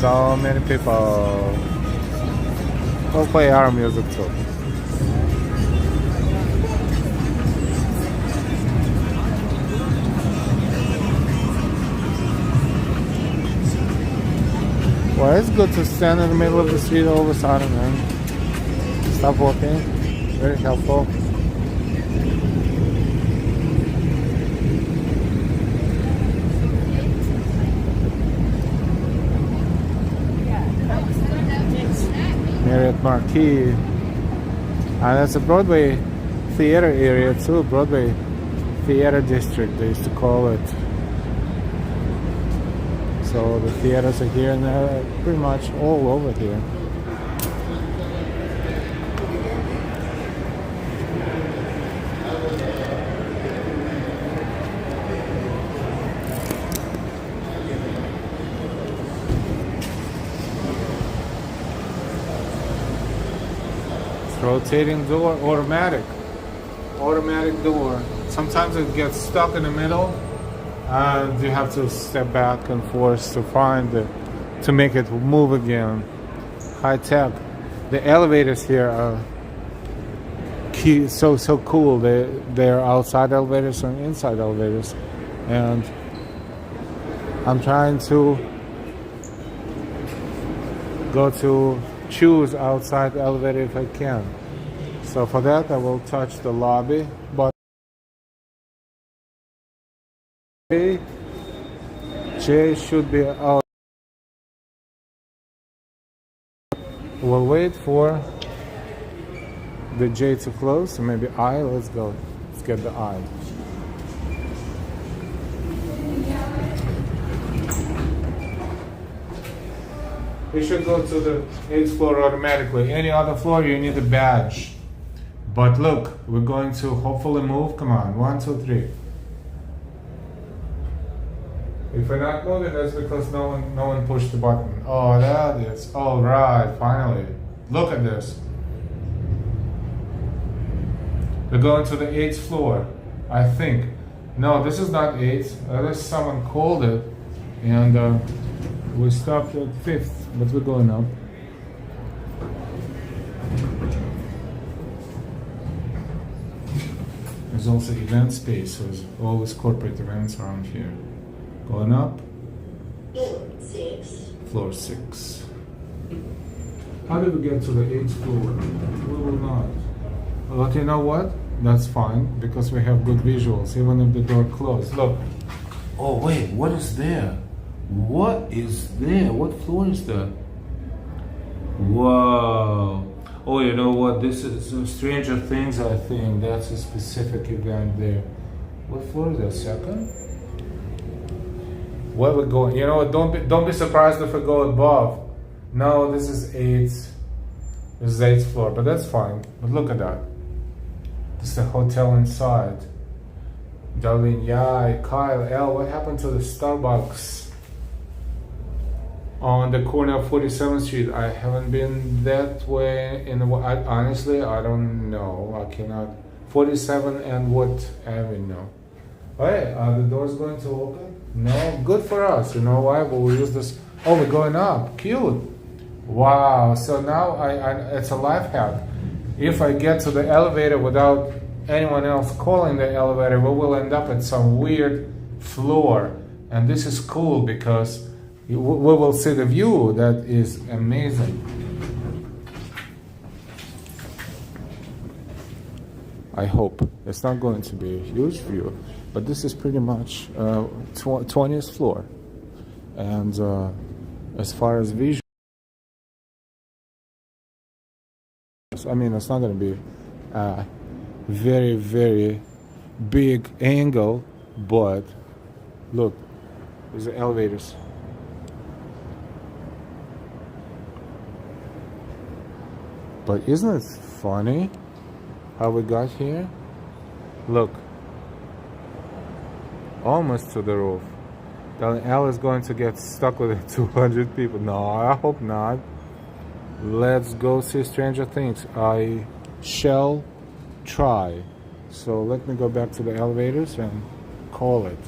So many people. We'll play our music too. Well, it's good to stand in the middle of the street all of a sudden, man. Stop walking. Very helpful. Marriott Marquis. And that's a Broadway theater area too. Broadway theater district, they used to call it. So the theaters are here, and they're pretty much all over here. It's rotating door, automatic door. Sometimes it gets stuck in the middle, and you have to step back and forth to make it move again. High tech. The elevators here are so cool. They're outside elevators and inside elevators, and I'm trying to choose outside the elevator if I can. So for that, I will touch the lobby button. J should be out. We'll wait for the J to close, so maybe I. Let's go. Let's get the I. We should go to the 8th floor automatically. Any other floor, you need a badge. But look, we're going to hopefully move. Come on, 1, 2, 3. If we're not moving, that's because no one pushed the button. Oh, that is all right. Finally, look at this. We're going to the 8th floor, I think. No, this is not 8th. Unless someone called it, and we stopped at 5th, but we're going up. There's also event space, so there's always corporate events around here. Going up. Floor 6. Floor 6. How did we get to the 8th floor? We will not. But you know what? That's fine, because we have good visuals, even if the door closed. Look. Oh wait, what is there? What is there? What floor is that? Wow. Oh, you know what? This is Stranger Things, I think. That's a specific event there. What floor is that? Second? Where we going? You know what? Don't be surprised if we go above. No, this is 8th. This is 8th floor, but that's fine. But look at that. This is the hotel inside. Darlene, yeah, Kyle, L, what happened to the Starbucks on the corner of 47th Street? I haven't been that way honestly, I don't know. I cannot. 47 and what avenue? Oh, hey, are the doors going to open? No, good for us. You know why? We'll use this. Oh, we're going up. Cute. Wow. So now it's a life hack. If I get to the elevator without anyone else calling the elevator, we will end up at some weird floor. And this is cool because we will see the view. That is amazing. I hope. It's not going to be a huge view, but this is pretty much 20th floor. And as far as visual, I mean, it's not going to be a very, very big angle, but look, there's the elevators. But isn't it funny how we got here? Look, almost to the roof. Al is going to get stuck with it, 200 people. No, I hope not. Let's go see Stranger Things. I shall try. So let me go back to the elevators and call it.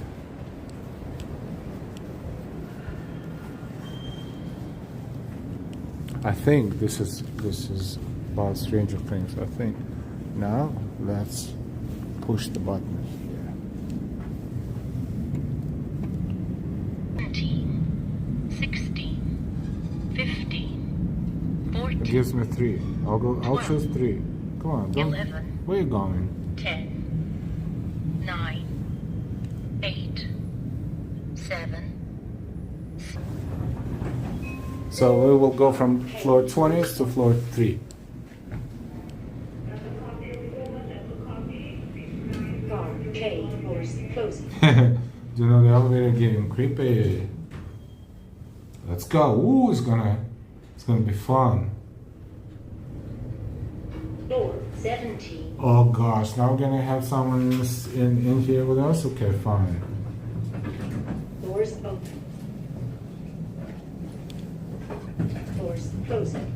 I think this is about Stranger Things. I think. Now let's push the button here. 17, 16, 15, 14. It gives me 3. I'll choose 3. Come on. 11. Where are you going? 10, 9, 8, 7. So we will go from floor 20 to floor 3. K floors closing. Do you know the elevator getting creepy? Let's go. Ooh, it's gonna be fun. Floor 17. Oh gosh, now we're gonna have someone in here with us? Okay, fine. Doors open. Doors closing.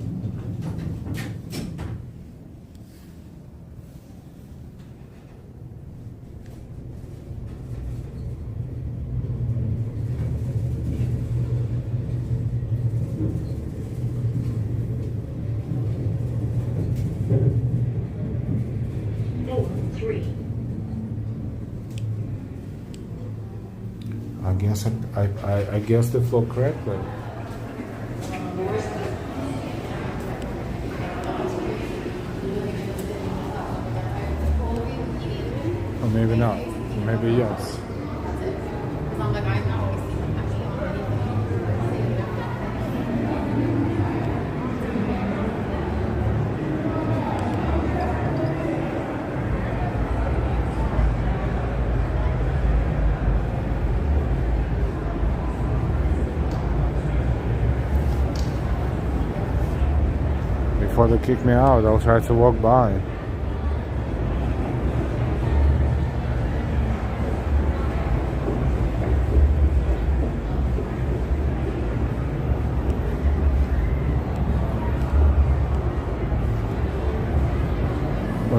Floor 3. I guessed the floor correctly. Doors open. Or maybe not. Maybe yes. Before they kick me out, I'll try to walk by.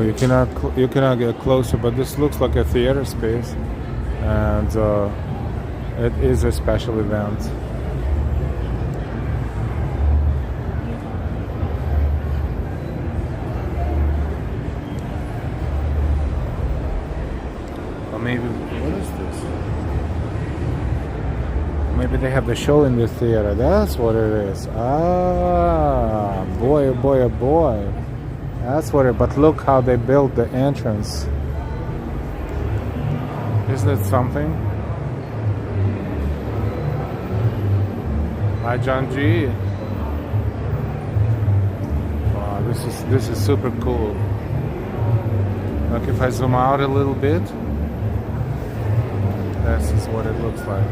you cannot get closer, but this looks like a theater space, and it is a special event. Or maybe what is this? Maybe they have the show in the theater. That's what it is. Ah, boy, oh boy, oh boy. That's what it. But look how they built the entrance. Isn't it something? Hi, John G. Wow, this is super cool. Look, if I zoom out a little bit, this is what it looks like.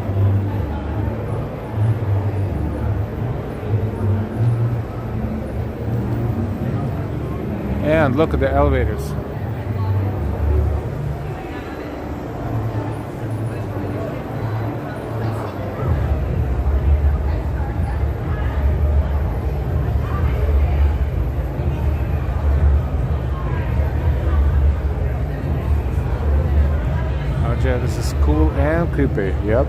And look at the elevators. Oh yeah, this is cool and creepy. Yep.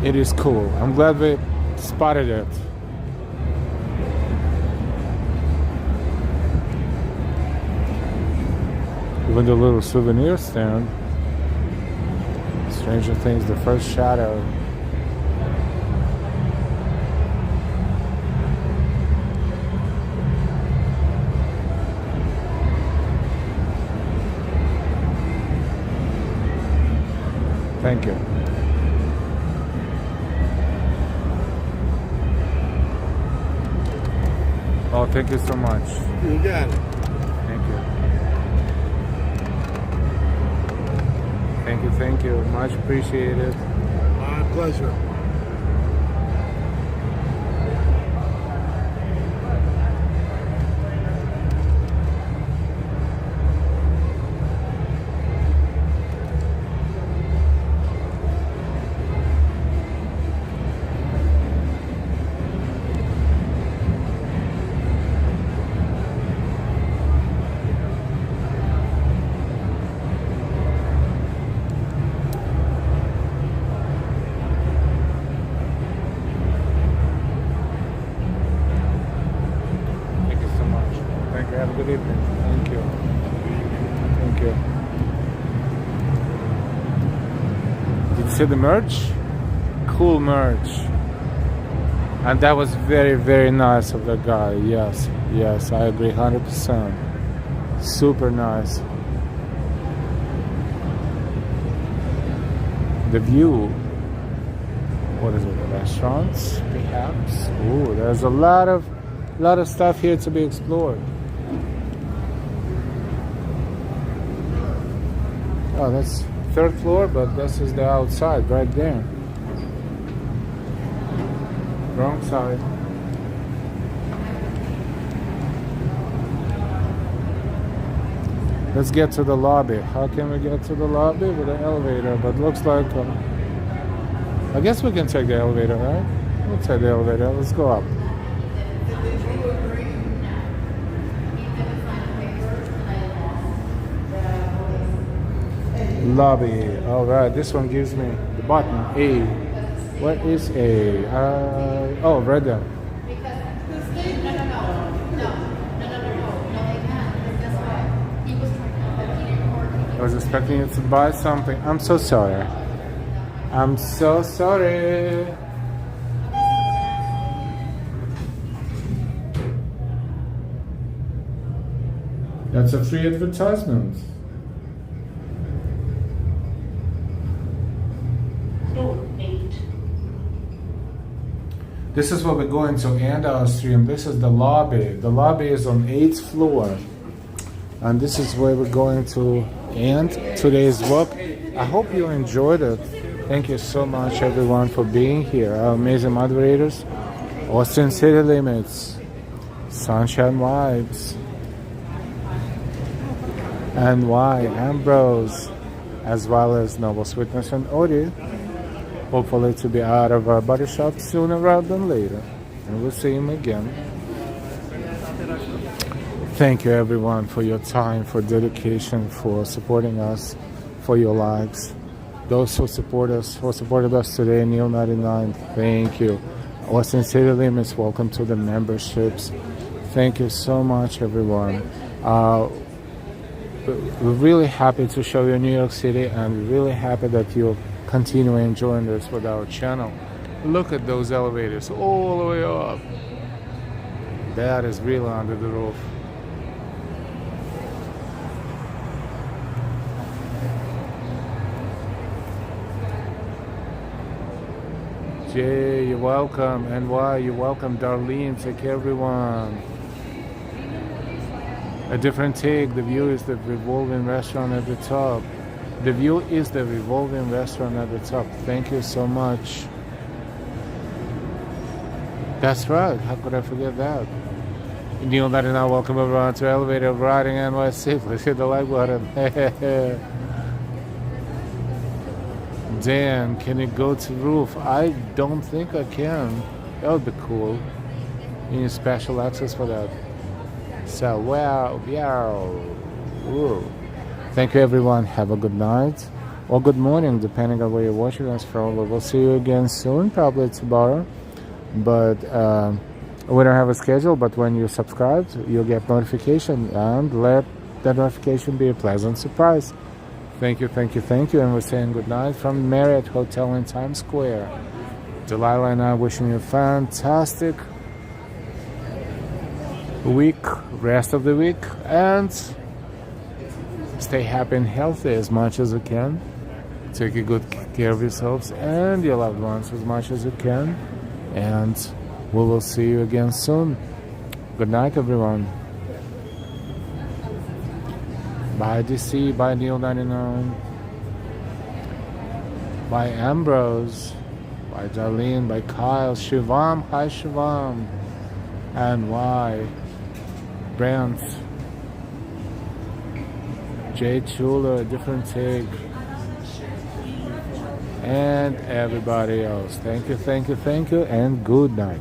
It is cool. I'm glad we spotted it. Even the little souvenir stand. Stranger Things, the first shadow. Thank you. Oh, thank you so much. You got it. Thank you. Thank you, thank you. Much appreciated. My pleasure. Good evening. Thank you. Thank you. Did you see the merch? Cool merch. And that was very, very nice of the guy. Yes, yes, I agree 100%. Super nice. The view. What is it? Restaurants, perhaps? Ooh, there's a lot of stuff here to be explored. Oh, that's third floor, but this is the outside right there. Wrong side. Let's get to the lobby. How can we get to the lobby? With the elevator, but looks like I guess we can take the elevator, right? We'll take the elevator. Let's go up. Lobby. All right, this one gives me the button A. What is A? Oh, right there. I was expecting you to buy something. I'm so sorry. I'm so sorry. That's a free advertisement. This is where we're going to end our stream. This is the lobby. The lobby is on 8th floor. And this is where we're going to end today's work. I hope you enjoyed it. Thank you so much, everyone, for being here. Our amazing moderators. Austin City Limits. Sunshine Vibes. NY Ambrose. As well as Noble Sweetness and Odie. Hopefully to be out of our body shop sooner rather than later. And we'll see him again. Thank you everyone for your time, for dedication, for supporting us, for your likes. Those who support us, who supported us today, Neil99, thank you. Austin City Limits, welcome to the memberships. Thank you so much everyone. We're really happy to show you New York City, and we're really happy that you're continue enjoying this with our channel. Look at those elevators all the way up. That is really under the roof. Jay, you're welcome. NY, you're welcome. Darlene, take care everyone. A different take. The view is the revolving restaurant at the top. The view is the revolving restaurant at the top. Thank you so much. That's right. How could I forget that? Neil 99, welcome everyone to Elevator of Riding NYC. Please hit the like button. Dan, can you go to roof? I don't think I can. That would be cool. You need special access for that. So, wow, yeah. Ooh. Thank you everyone. Have a good night or good morning depending on where you're watching us from. We'll see you again soon, probably tomorrow, but we don't have a schedule. But when you subscribe, you'll get notification, and let that notification be a pleasant surprise. Thank you, thank you, thank you. And we're saying good night from Marriott Hotel in Times Square. Delilah and I wishing you a fantastic week, rest of the week, and stay happy and healthy as much as you can. Take a good care of yourselves and your loved ones as much as you can. And we will see you again soon. Good night, everyone. Bye, DC. Bye, Neil99. Bye, Ambrose. Bye, Darlene. Bye, Kyle. Shivam. Hi, Shivam. And why? Brent. Jay Chula, different take, and everybody else. Thank you, thank you, thank you, and good night.